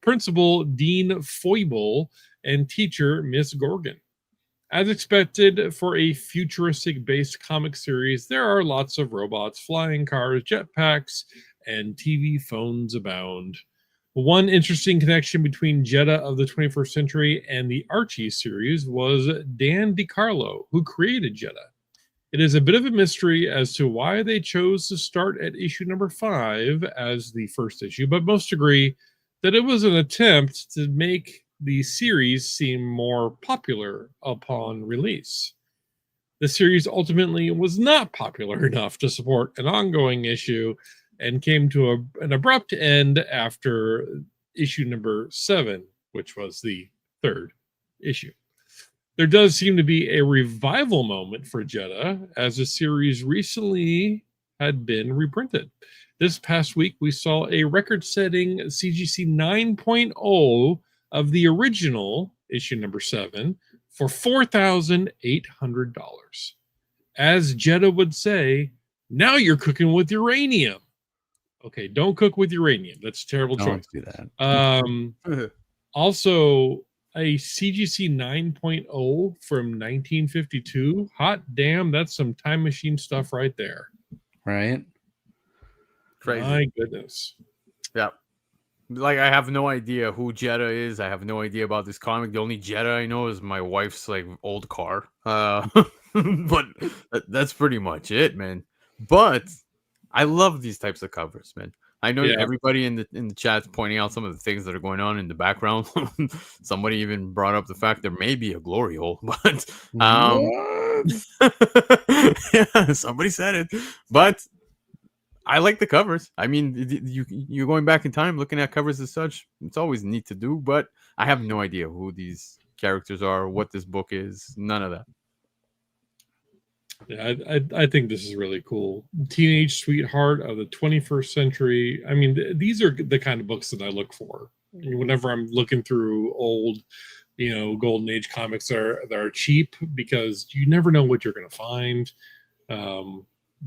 Principal Dean Foible, and teacher Miss Gorgon. As expected for a futuristic-based comic series, there are lots of robots, flying cars, jetpacks, and TV phones abound. One interesting connection between Jetta of the 21st Century and the Archie series was Dan DiCarlo, who created Jetta. It is a bit of a mystery as to why they chose to start at issue number 5 as the first issue, but most agree that it was an attempt to make the series seem more popular upon release. The series ultimately was not popular enough to support an ongoing issue and came to an abrupt end after issue number 7, which was the third issue. There does seem to be a revival moment for Jetta, as the series recently had been reprinted. This past week, we saw a record-setting CGC 9.0 of the original issue number 7 for $4,800. As Jetta would say, now you're cooking with uranium. Okay, don't cook with uranium. That's a terrible choice. Don't do that. Also, a CGC 9.0 from 1952. Hot damn, that's some time machine stuff right there. Right? Crazy. My goodness. Yeah. Like, I have no idea who Jetta is. I have no idea about this comic. The only Jetta I know is my wife's like old car. But that's pretty much it, man. But I love these types of covers, man. I know everybody in the chat's pointing out some of the things that are going on in the background. Somebody even brought up the fact there may be a glory hole, but yeah, somebody said it. But I like the covers. I mean, you're going back in time, looking at covers as such. It's always neat to do, but I have no idea who these characters are, what this book is, none of that. Yeah, I think this is really cool. Teenage sweetheart of the 21st century. I mean, these are the kind of books that I look for whenever I'm looking through old, golden age comics that are cheap, because you never know what you're going to find.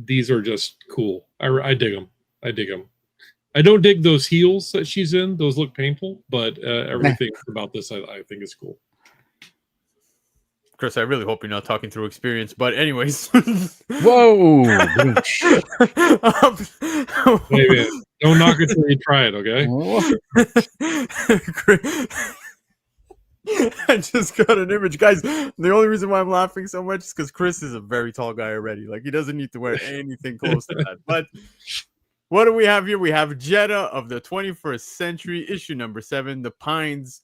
These are just cool. I dig them. I don't dig those heels that she's in. Those look painful, but everything about this I think is cool. Chris, I really hope you're not talking through experience, but anyways. Whoa! Wait, don't knock it till you try it, okay? I just got an image, guys. The only reason why I'm laughing so much is because Chris is a very tall guy already. Like, he doesn't need to wear anything close to that. But what do we have here? We have Jetta of the 21st Century, issue number 7, The Pines,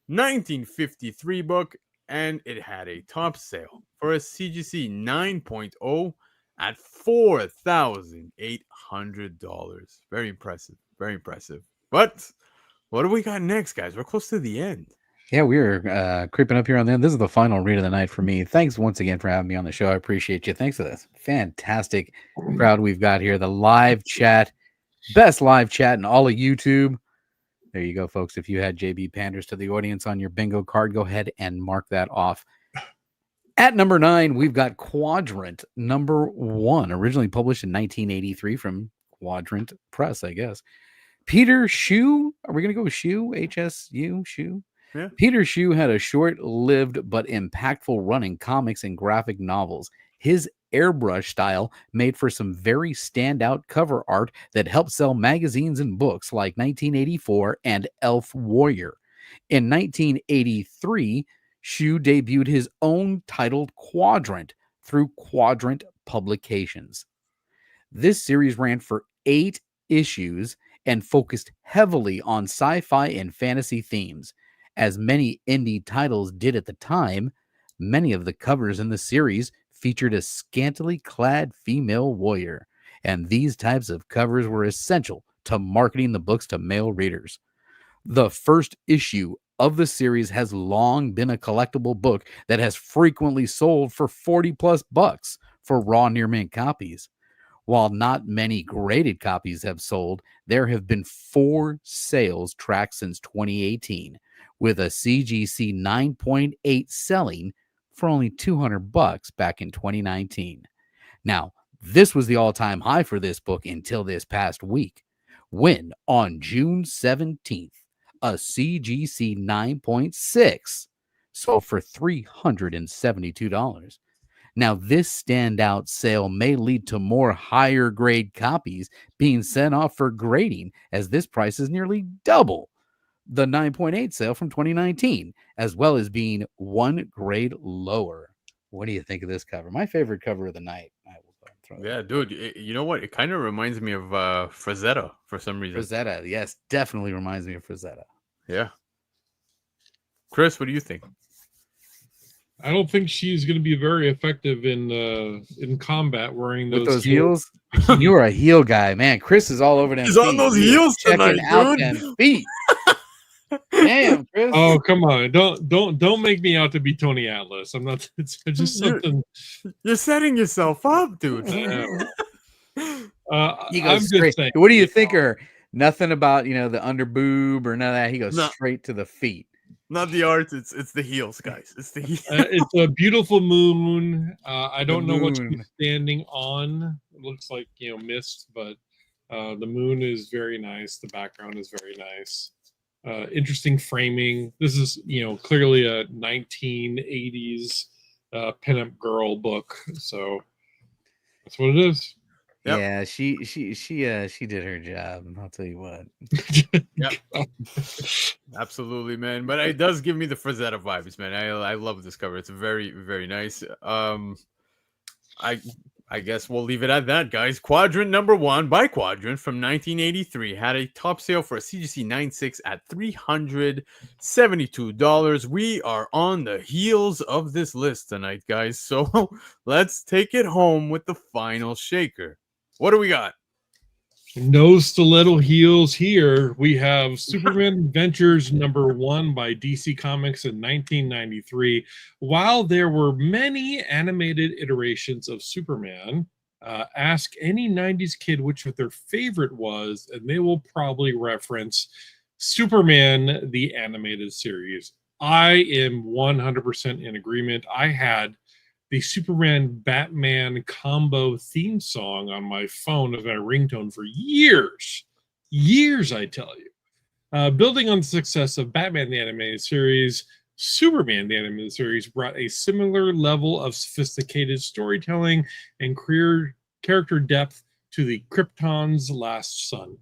1953 book. And it had a top sale for a CGC 9.0 at $4,800. Very impressive. Very impressive. But what do we got next, guys? We're close to the end. Yeah, we're creeping up here on the end. This is the final read of the night for me. Thanks once again for having me on the show. I appreciate you. Thanks for this fantastic crowd we've got here. The live chat, best live chat in all of YouTube. There you go, folks. If you had JB Panders to the audience on your bingo card, go ahead and mark that off. At number 9, we've got Quadrant number 1, originally published in 1983 from Quadrant Press, I guess. Peter Shue. Are we going to go with Shue? H-S-U? Shue? Yeah. Peter Shue had a short-lived but impactful run in comics and graphic novels. His airbrush style made for some very standout cover art that helped sell magazines and books like 1984 and Elf Warrior. In 1983, Shue debuted his own titled Quadrant through Quadrant Publications. This series ran for 8 issues and focused heavily on sci-fi and fantasy themes. As many indie titles did at the time, many of the covers in the series featured a scantily clad female warrior, and these types of covers were essential to marketing the books to male readers. The first issue of the series has long been a collectible book that has frequently sold for 40 plus bucks for raw near mint copies. While not many graded copies have sold, there have been 4 sales tracked since 2018, with a CGC 9.8 selling for only 200 bucks back in 2019. Now, this was the all-time high for this book until this past week, when on June 17th, a CGC 9.6 sold for $372. Now, this standout sale may lead to more higher grade copies being sent off for grading, as this price is nearly double the 9.8 sale from 2019, as well as being 1 grade lower. What do you think of this cover? My favorite cover of the night. I will go and throw that. Yeah, dude. You know what? It kind of reminds me of Frazetta for some reason. Frazetta, yes, definitely reminds me of Frazetta. Yeah. Chris, what do you think? I don't think she's going to be very effective in combat wearing those heels. You are a heel guy, man. Chris is all over them. He's on those heels tonight, out dude. them feet. Damn, Chris. Oh, come on! Don't make me out to be Tony Atlas. I'm not. It's just something. You're setting yourself up, dude. He goes straight. What do you think of her? Nothing about the under boob or none of that. He goes straight to the feet. Not the arts, it's the heels, guys. It's the heels. It's a beautiful moon. I don't know what she's standing on. It looks like mist, but the moon is very nice. The background is very nice. Interesting framing. This is clearly a 1980s pinup girl book. So that's what it is. Yep. Yeah, she did her job. I'll tell you what. Yep. Absolutely, man. But it does give me the Frazetta vibes, man. I love this cover. It's very, very nice. I guess we'll leave it at that, guys. Quadrant number 1 by Quadrant from 1983 had a top sale for a CGC 9.6 at $372. We are on the heels of this list tonight, guys. So let's take it home with the final shaker. What do we got? No stiletto heels here. We have Superman Adventures number 1 by DC Comics in 1993. While there were many animated iterations of Superman, ask any 90s kid which of their favorite was, and they will probably reference Superman, the animated series. I am 100% in agreement. I had the Superman Batman combo theme song on my phone as my ringtone for years, I tell you. Building on the success of Batman the Animated Series, Superman the Animated Series brought a similar level of sophisticated storytelling and character depth to the Krypton's Last Son.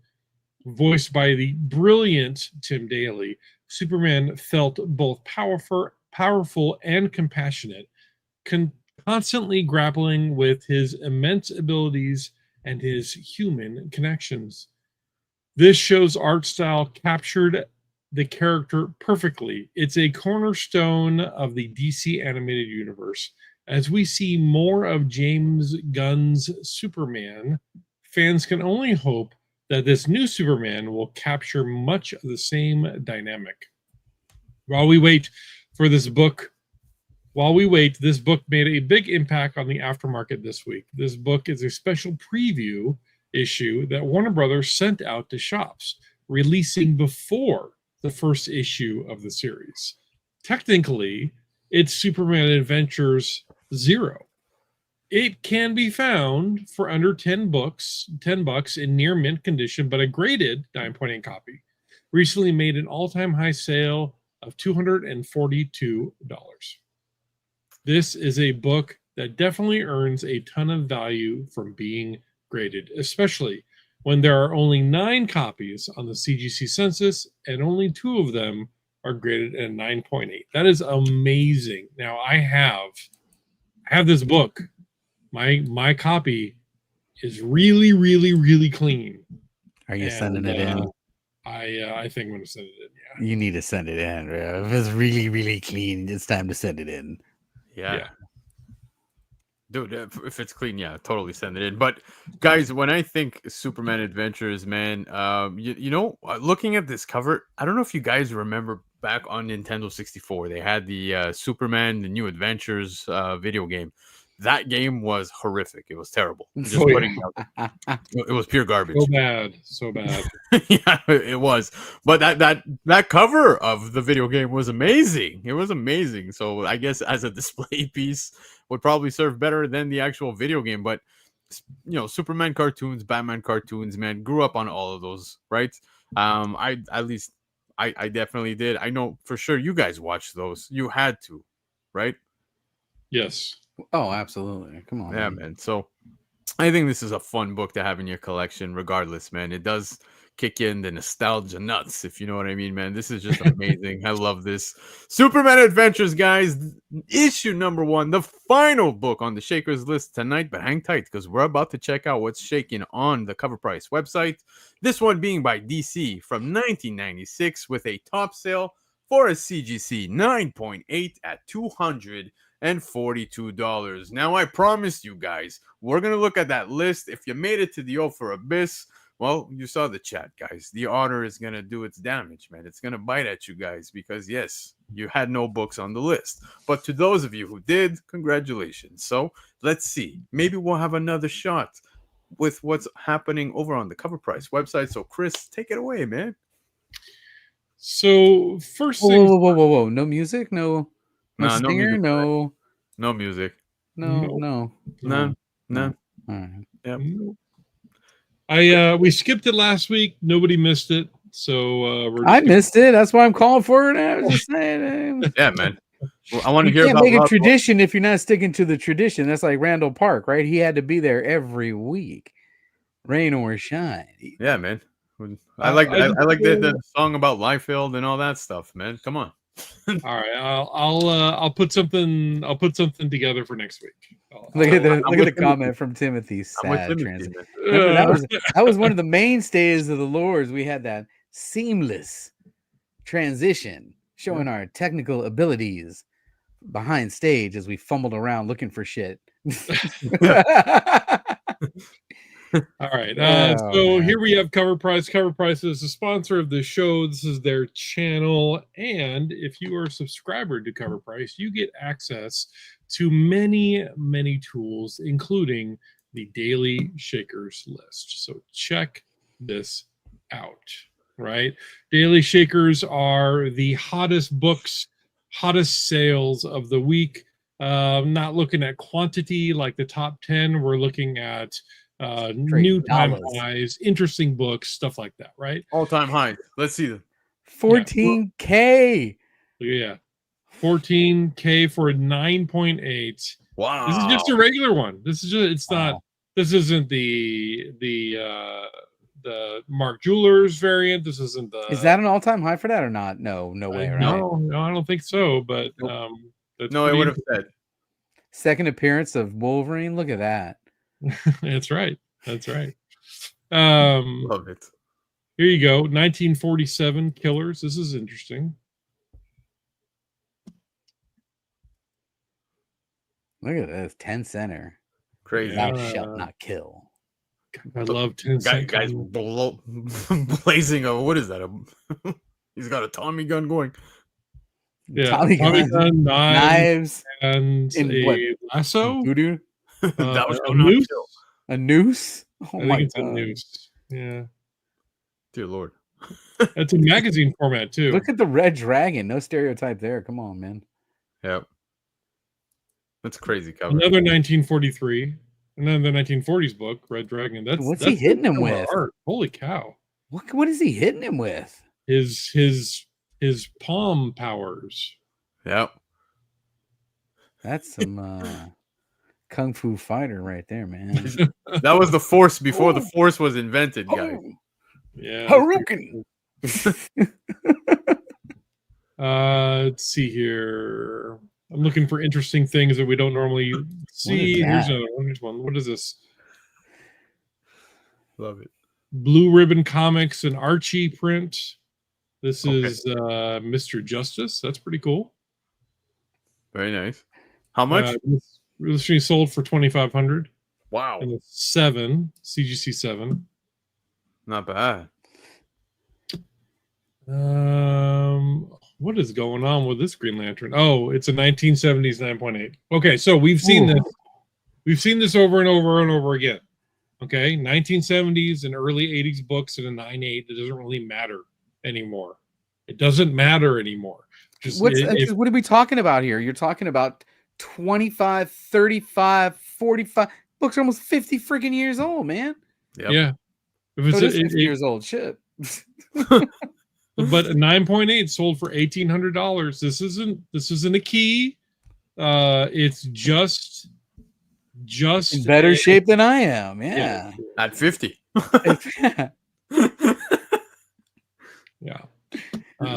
Voiced by the brilliant Tim Daly, Superman felt both powerful and compassionate, constantly grappling with his immense abilities and his human connections. This show's art style captured the character perfectly. It's a cornerstone of the DC animated universe. As we see more of James Gunn's Superman, fans can only hope that this new Superman will capture much of the same dynamic. While we wait, this book made a big impact on the aftermarket this week. This book is a special preview issue that Warner Brothers sent out to shops, releasing before the first issue of the series. Technically, it's Superman Adventures 0. It can be found for under $10 in near mint condition, but a graded 9.8 copy recently made an all-time high sale of $242. This is a book that definitely earns a ton of value from being graded, especially when there are only 9 copies on the CGC census and only 2 of them are graded at 9.8. That is amazing. Now I have this book. My copy is really, really, really clean. Are you sending it in? I think I'm going to send it in. Yeah. You need to send it in, bro. If it's really, really clean, it's time to send it in. Yeah. Dude, if it's clean, yeah, totally send it in. But guys, when I think Superman Adventures, man, looking at this cover, I don't know if you guys remember back on Nintendo 64, they had the Superman, the New Adventures video game. That game was horrific. It was terrible. Just Oh, yeah. putting it out. It was pure garbage. So bad. Yeah, it was. But that cover of the video game was amazing. It was amazing. So I guess as a display piece would probably serve better than the actual video game. But Superman cartoons, Batman cartoons, man, grew up on all of those, right? I definitely did. I know for sure you guys watched those. You had to, right? Yes. Oh, absolutely. Come on. Yeah, man. So I think this is a fun book to have in your collection, regardless, man. It does kick in the nostalgia nuts, if you know what I mean, man. This is just amazing. I love this. Superman Adventures, guys. Issue number 1, the final book on the Shakers list tonight. But hang tight, because we're about to check out what's shaking on the Cover Price website. This one being by DC from 1996 with a top sale for a CGC 9.8 at $242. Now, I promised you guys, we're going to look at that list. If you made it to the O for Abyss, well, you saw the chat, guys. The honor is going to do its damage, man. It's going to bite at you guys because, yes, you had no books on the list. But to those of you who did, congratulations. So let's see. Maybe we'll have another shot with what's happening over on the Cover Price website. So, Chris, take it away, man. So, first Whoa, thing. whoa. No music? No singer? No music. No. None. All right. Yep. We skipped it last week. Nobody missed it. So I missed it. That's why I'm calling for it. I was just saying. Yeah, man. Well, I want to hear You about can't make a tradition if you're not sticking to the tradition. That's like Randall Park, right? He had to be there every week, rain or shine. Yeah, man. I like the song about Liefeld and all that stuff, man. Come on. All right, I'll put something together for next week. Look at the comment from Timothy. Sad transition. Remember, that was one of the mainstays of the Lords. We had that seamless transition, showing our technical abilities behind stage as we fumbled around looking for shit. All right. So here we have Cover Price. Cover Price is the sponsor of the show. This is their channel. And if you are a subscriber to Cover Price, you get access to many, many tools, including the Daily Shakers list. So check this out, right? Daily Shakers are the hottest books, hottest sales of the week. Not looking at quantity like the top 10. We're looking at new time highs, interesting books, stuff like that, right? All-time high. Let's see them. 14K. Yeah. 14K for a 9.8. Wow. This is just a regular one. This is just this isn't the Mark Jewelers variant. This isn't the Is that an all-time high for that or not? No way, right? No, I don't think so, but no, I would have said. Second appearance of Wolverine. Look at that. That's right. Love it. Here you go. 1947 Killers. This is interesting. Look at this. 10 center. Crazy. Thou shalt not kill. I love 10 center. Guys blazing a, what is that? He's got a Tommy gun going. Yeah, Tommy gun, knives, and a lasso. Voodoo. That was a noose. A noose? Oh my God. A noose. Yeah. Dear Lord. That's a magazine format too. Look at the red dragon. No stereotype there. Come on, man. Yep. That's a crazy cover. Another 1943. Another 1940s book, Red Dragon. What's he hitting him with? Art. Holy cow. What is he hitting him with? His palm powers. Yep. That's some Kung Fu Fighter right there, man. That was the Force before the Force was invented, guys. Yeah. Hadouken. Let's see here. I'm looking for interesting things that we don't normally see. Here's another one. Here's one. What is this? Love it. Blue Ribbon Comics and Archie print. This is Mr. Justice. That's pretty cool. Very nice. How much? Illustrating sold for $2,500. Wow. And it's 7 CGC 7. Not bad. What is going on with this Green Lantern? Oh, it's a 1970s 9.8. Okay, so we've seen this. We've seen this over and over and over again. Okay, 1970s and early 80s books in a 9.8. It doesn't really matter anymore. It doesn't matter anymore. Just what are we talking about here? You're talking about 25, 35, 45 books are almost 50 freaking years old, man. Yep. Yeah. If it's 50 years old, shit. But a 9.8 sold for $1,800. This isn't a key. It's just in better shape than I am. Yeah. At 50. Yeah.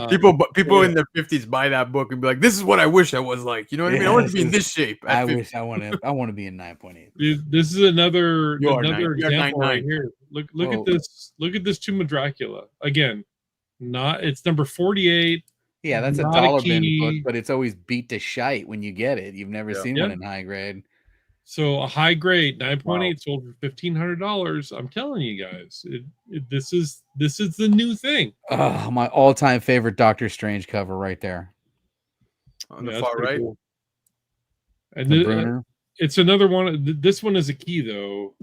People in their 50s buy that book and be like, "This is what I wish I was like." You know what I mean? I want to be in this shape. I wish I want to be in 9.8. Dude, this is another example right 9.9. here. Look at this. Look at this Tomb of Dracula again. It's number 48. Yeah, that's a dollar bin book, but it's always beat to shite when you get it. You've never seen one in high grade. So a high grade 9.8 sold for $1,500. I'm telling you guys, this is the new thing. Oh, my all-time favorite Doctor Strange cover right there on the far right. Cool. And it's another one. This one is a key though.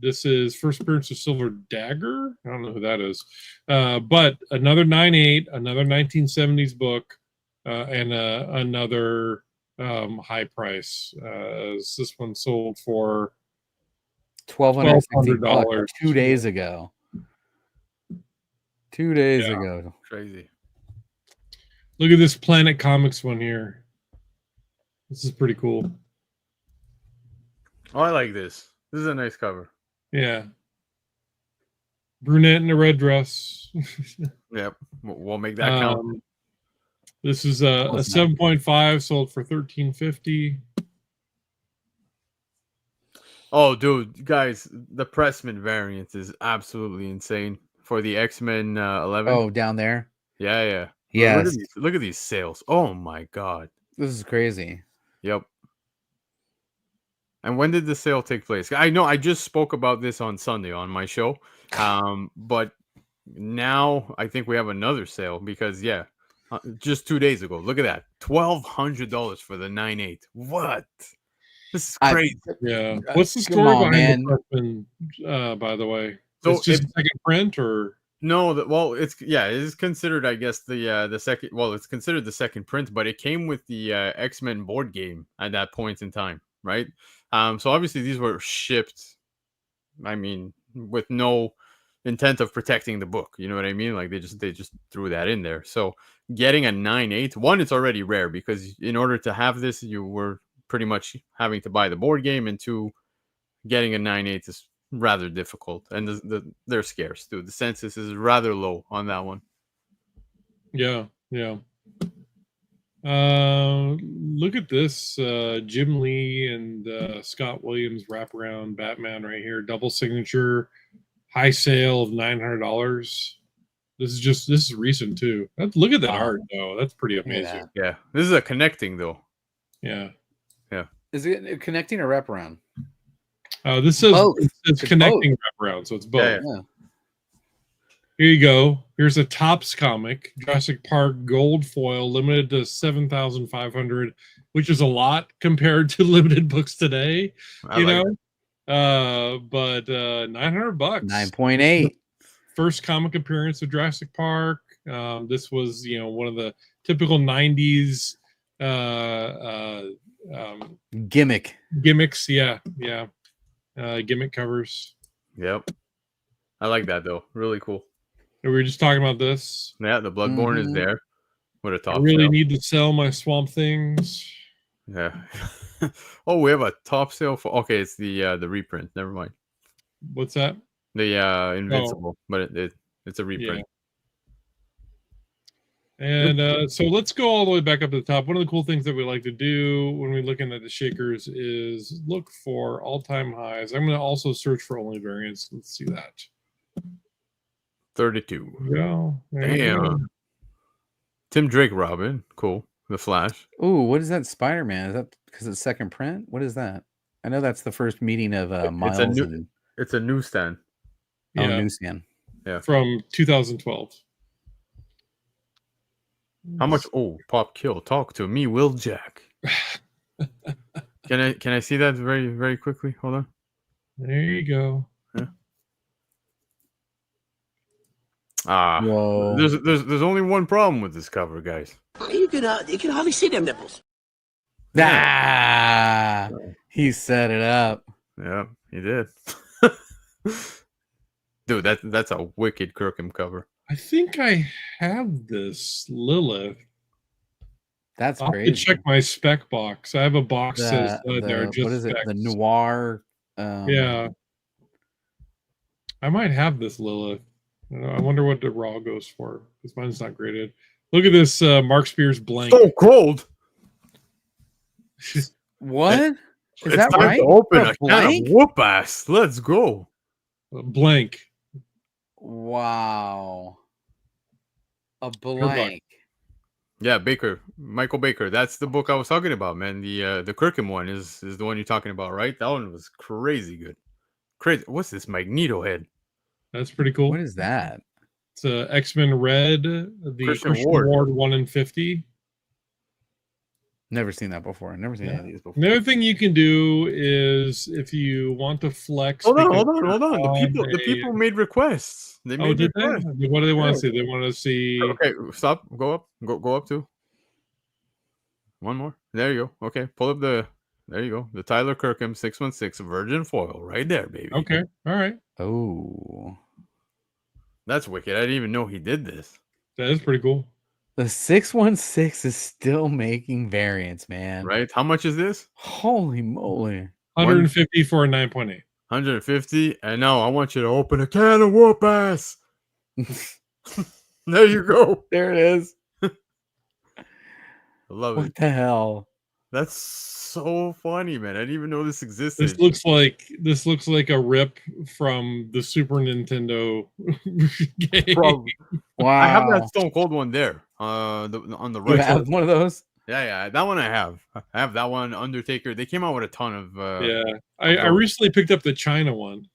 This is first appearance of Silver Dagger. I don't know who that is, but another 9.8, another 1970s book, and another. High price. This one sold for $1,260 2 days ago. 2 days ago. Crazy. Look at this Planet Comics one here. This is pretty cool. Oh, I like this. This is a nice cover. Yeah. Brunette in a red dress. Yep. We'll make that count. This is a 7.5 sold for $1,350. Oh, dude, guys, the Pressman variant is absolutely insane for the X-Men 11. Oh, down there. Yeah. Look at these sales. Oh my god, this is crazy. Yep. And when did the sale take place? I know I just spoke about this on Sunday on my show, but now I think we have another sale because just 2 days ago. Look at that. $1,200 for the 9.8. What? This is crazy. What's the story behind the Pressman, by the way? So it's just a second print or no, it is considered, I guess, the second. Well, it's considered the second print, but it came with the X-Men board game at that point in time, right? So obviously these were shipped, I mean, with no intent of protecting the book. You know what I mean? Like they just threw that in there. So getting a 9.8, one, it's already rare because in order to have this, you were pretty much having to buy the board game, and two, getting a 9.8 is rather difficult, and they're scarce too. The census is rather low on that one. Yeah. Look at this Jim Lee and Scott Williams wraparound Batman right here, double signature, high sale of $900. This is recent too. Look at that art though. That's pretty amazing. Yeah. This is a connecting though. Yeah. Is it connecting or wraparound? This says it's connecting wraparound, so it's both. Yeah. Here you go. Here's a Topps comic, Jurassic Park gold foil, limited to 7,500, which is a lot compared to limited books today. But $900. 9.8. First comic appearance of Jurassic Park. This was, one of the typical 90s gimmicks. Yeah. Gimmick covers. Yep. I like that though. Really cool. And we were just talking about this. Yeah, the Bloodborne is there. What a top. I really need to sell my Swamp Things. Yeah. Oh, we have a top sale for. Okay, it's the reprint. Never mind. What's that? The Invincible, but it's a reprint. Yeah. And so let's go all the way back up to the top. One of the cool things that we like to do when we're looking at the shakers is look for all-time highs. I'm going to also search for only variants. Let's see that. 32. Yeah. Damn. Tim Drake Robin. Cool. The Flash. Ooh, what is that? Spider-Man? Is that because it's second print? What is that? I know that's the first meeting of Miles and It's a newsstand. Yeah, newsstand. Yeah. from 2012. How much? Oh, Pop Kill. Talk to me, Will Jack. Can I see that very, very quickly? Hold on. There you go. Whoa. There's only one problem with this cover, guys. You can hardly see them nipples. Ah, he set it up. Yeah, he did. Dude, that's a wicked COVR'ing cover. I think I have this Lilith. That's I'll have crazy. to check my spec box. I have a box that says they're just what is it? specs. The noir. Yeah. I might have this Lilith. I wonder what the raw goes for, because mine's not graded. Look at this Mark Spears blank. So cold. What? Is It's that time right? to open A a can of whoop ass. Let's go. Blank. Wow. A blank. Yeah, Michael Baker. That's the book I was talking about, man. The COVR'ing one is the one you're talking about, right? That one was crazy good. Crazy. What's this Magneto head? That's pretty cool. What is that? It's X-Men Red, the Christian Christian Ward. Ward 1 in 50. Never seen that before. Never seen any of these before. Another thing you can do is if you want to flex. Hold on. because The people made requests. They made did requests. they? What do they want Yeah. to see? They want to see. Okay, stop. Go up. Go up to. One more. There you go. Okay, pull up the. There you go. The Tyler COVR'ing 616 Virgin Foil right there, baby. Okay, all right, Oh. That's wicked. I didn't even know he did this. that is pretty cool. The 616 is still making variants, man. Right? How much is this? Holy moly. 150 for a 9.8. 150. And now I want you to open a can of whoop ass. There you go. There it is. I love What it. the hell? That's so funny, man. I didn't even know this existed. This looks like a rip from the Super Nintendo game. Probably. Wow. I have that Stone Cold one there. On the You right have side. one of those? Yeah, that one I have. I have that one. Undertaker. They came out with a ton of. Yeah, I recently picked up the China one.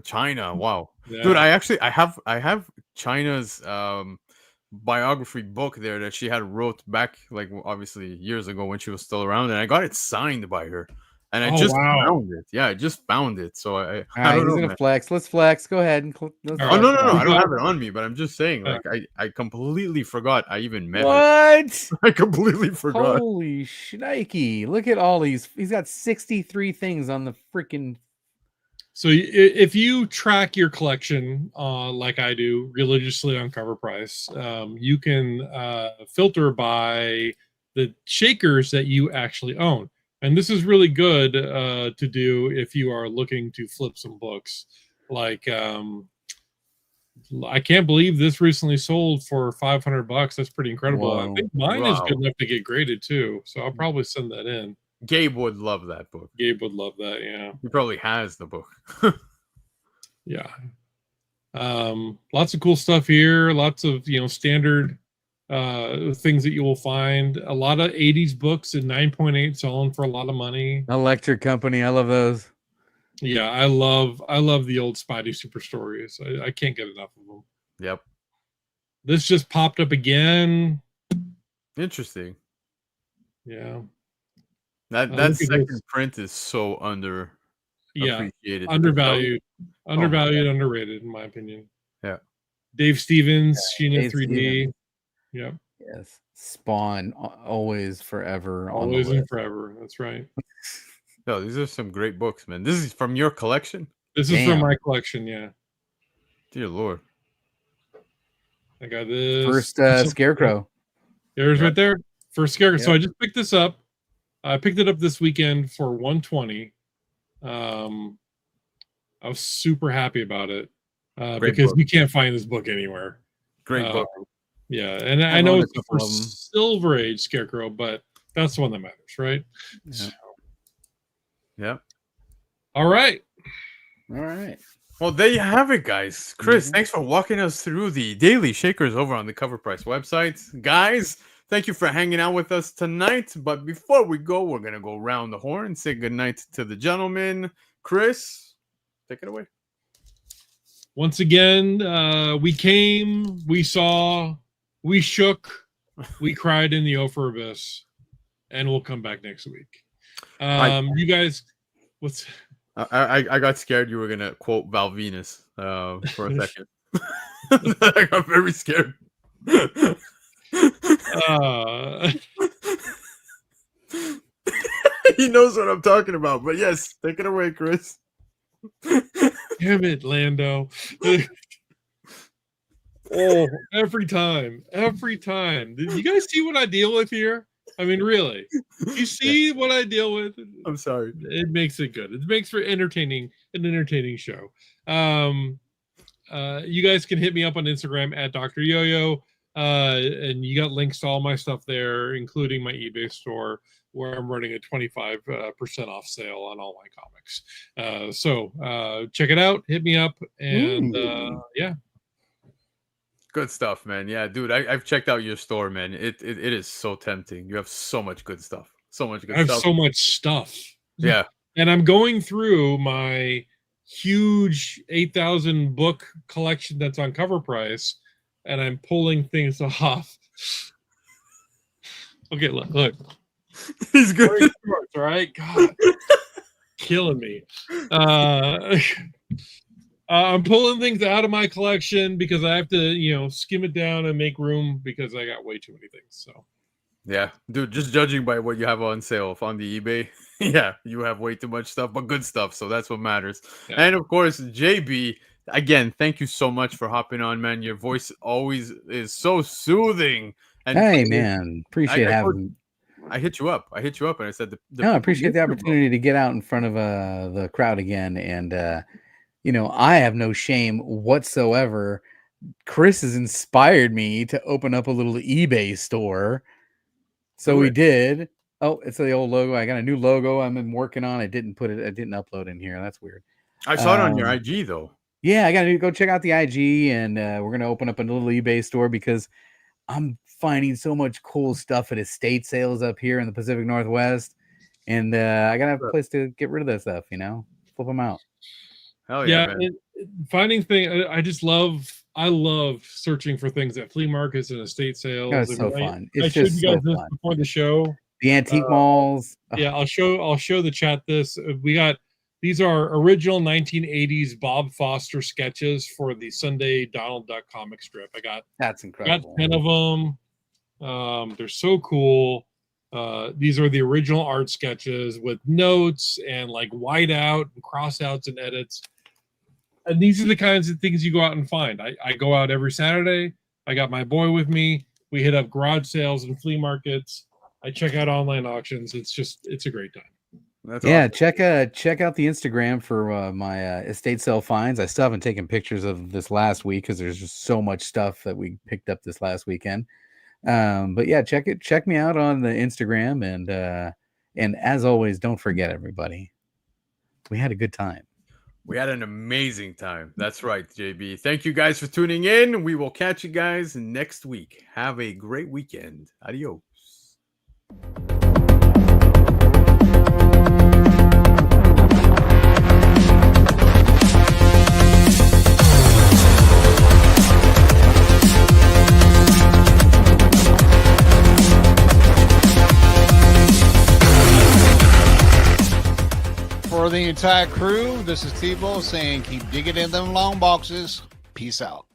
China. Wow, Yeah. dude. I have China's biography book there that she had wrote back, like obviously years ago when she was still around, and I got it signed by her. And I just found it. Yeah, I just found it. So I All right, don't he's know, gonna man. flex. Let's flex. Go ahead and let's Oh no, flex. I don't have it on me, but I'm just saying, like I completely forgot I even met her. What? I completely forgot. Holy shnikey. Look at all these. He's got 63 things on the freaking. So if you track your collection, like I do religiously on Cover Price, you can filter by the shakers that you actually own. And this is really good to do if you are looking to flip some books. Like, I can't believe this recently sold for $500. That's pretty incredible. Whoa. I think mine is good enough to get graded too. So I'll probably send that in. Gabe would love that book. Gabe would love that. Yeah. He probably has the book. Yeah. Lots of cool stuff here. Lots of, standard things that you will find. A lot of 80s books in 9.8 selling for a lot of money. Electric Company. I love those. Yeah, I love the old Spidey super stories. I can't get enough of them. Yep. This just popped up again. Interesting. Yeah. That second print is so appreciated. Undervalued, underrated in my opinion. Yeah. Dave Stevens, Sheena Dave 3D. Stevens. Yep. Yes. Spawn. Always, forever. Always on the and list. forever. That's right. No, these are some great books, man. This is from your collection? This is from my collection, yeah. Dear Lord. I got this. First Scarecrow. There's right there. First Scarecrow. Yep. So I just picked this up. I picked it up this weekend for $120. I was super happy about it because book. you can't find this book anywhere. Great book. Yeah, and I I've know owned it's a the couple of first them. Silver Age Scarecrow, but that's the one that matters, right? Yeah. Yeah. All right. All right. Well, there you have it, guys. Chris, Mhm. thanks for walking us through the daily shakers over on the Cover Price website. Guys, Thank you for hanging out with us tonight. But before we go, we're going to go round the horn and say goodnight to the gentlemen. Chris, take it away. Once again, we came, we saw, we shook, we cried in the Ophir Abyss, and we'll come back next week. You guys, what's... I got scared you were going to quote Val Venus for a second. I got very scared. He knows what I'm talking about, but yes, take it away, Chris. Damn it, Lando. Oh, every time. Did you guys see what I deal with here? I mean, really, you see what I deal with? I'm sorry. It makes it good. It makes for an entertaining show. You guys can hit me up on Instagram at Dr. Yo-Yo. And you got links to all my stuff there, including my eBay store, where I'm running a 25% off sale on all my comics. So check it out. Hit me up. And yeah. Good stuff, man. Yeah, dude, I've checked out your store, man. It is so tempting. You have so much good stuff. So much good stuff. I have so much stuff. Yeah. And I'm going through my huge 8,000 book collection that's on cover price, and I'm pulling things off. Okay, look. He's good. All right? God. Killing me. I'm pulling things out of my collection because I have to, skim it down and make room because I got way too many things. So, yeah, dude, just judging by what you have on sale on the eBay, yeah, you have way too much stuff, but good stuff. So that's what matters. Yeah. And of course, JB, again, thank you so much for hopping on, man. Your voice always is so soothing. And hey, man, appreciate having. I hit you up, and I said, I appreciate the opportunity to get out in front of the crowd again, and. I have no shame whatsoever. Chris has inspired me to open up a little eBay store. So we did. Oh, it's the old logo. I got a new logo I've been working on. I didn't upload in here. That's weird. I saw it on your IG though. Yeah, I got to go check out the IG, and we're going to open up a little eBay store because I'm finding so much cool stuff at estate sales up here in the Pacific Northwest. And I got to have a place to get rid of that stuff, flip them out. Hell yeah, man. Finding things. I love searching for things at flea markets and estate sales. It's so fun. I showed you guys this before the show. The antique malls. Yeah, I'll show the chat this. These are original 1980s Bob Foster sketches for the Sunday Donald Duck comic strip. That's incredible. Got 10 of them. They're so cool. These are the original art sketches with notes and like whiteout and crossouts and edits. And these are the kinds of things you go out and find. I go out every Saturday. I got my boy with me. We hit up garage sales and flea markets. I check out online auctions. It's a great time. That's awesome. Check out the Instagram for my estate sale finds. I still haven't taken pictures of this last week because there's just so much stuff that we picked up this last weekend. But yeah, check me out on the Instagram, and as always, don't forget, everybody, we had a good time. We had an amazing time. That's right, JB. Thank you guys for tuning in. We will catch you guys next week. Have a great weekend. Adios. For the entire crew, this is Tebow saying keep digging in them long boxes. Peace out.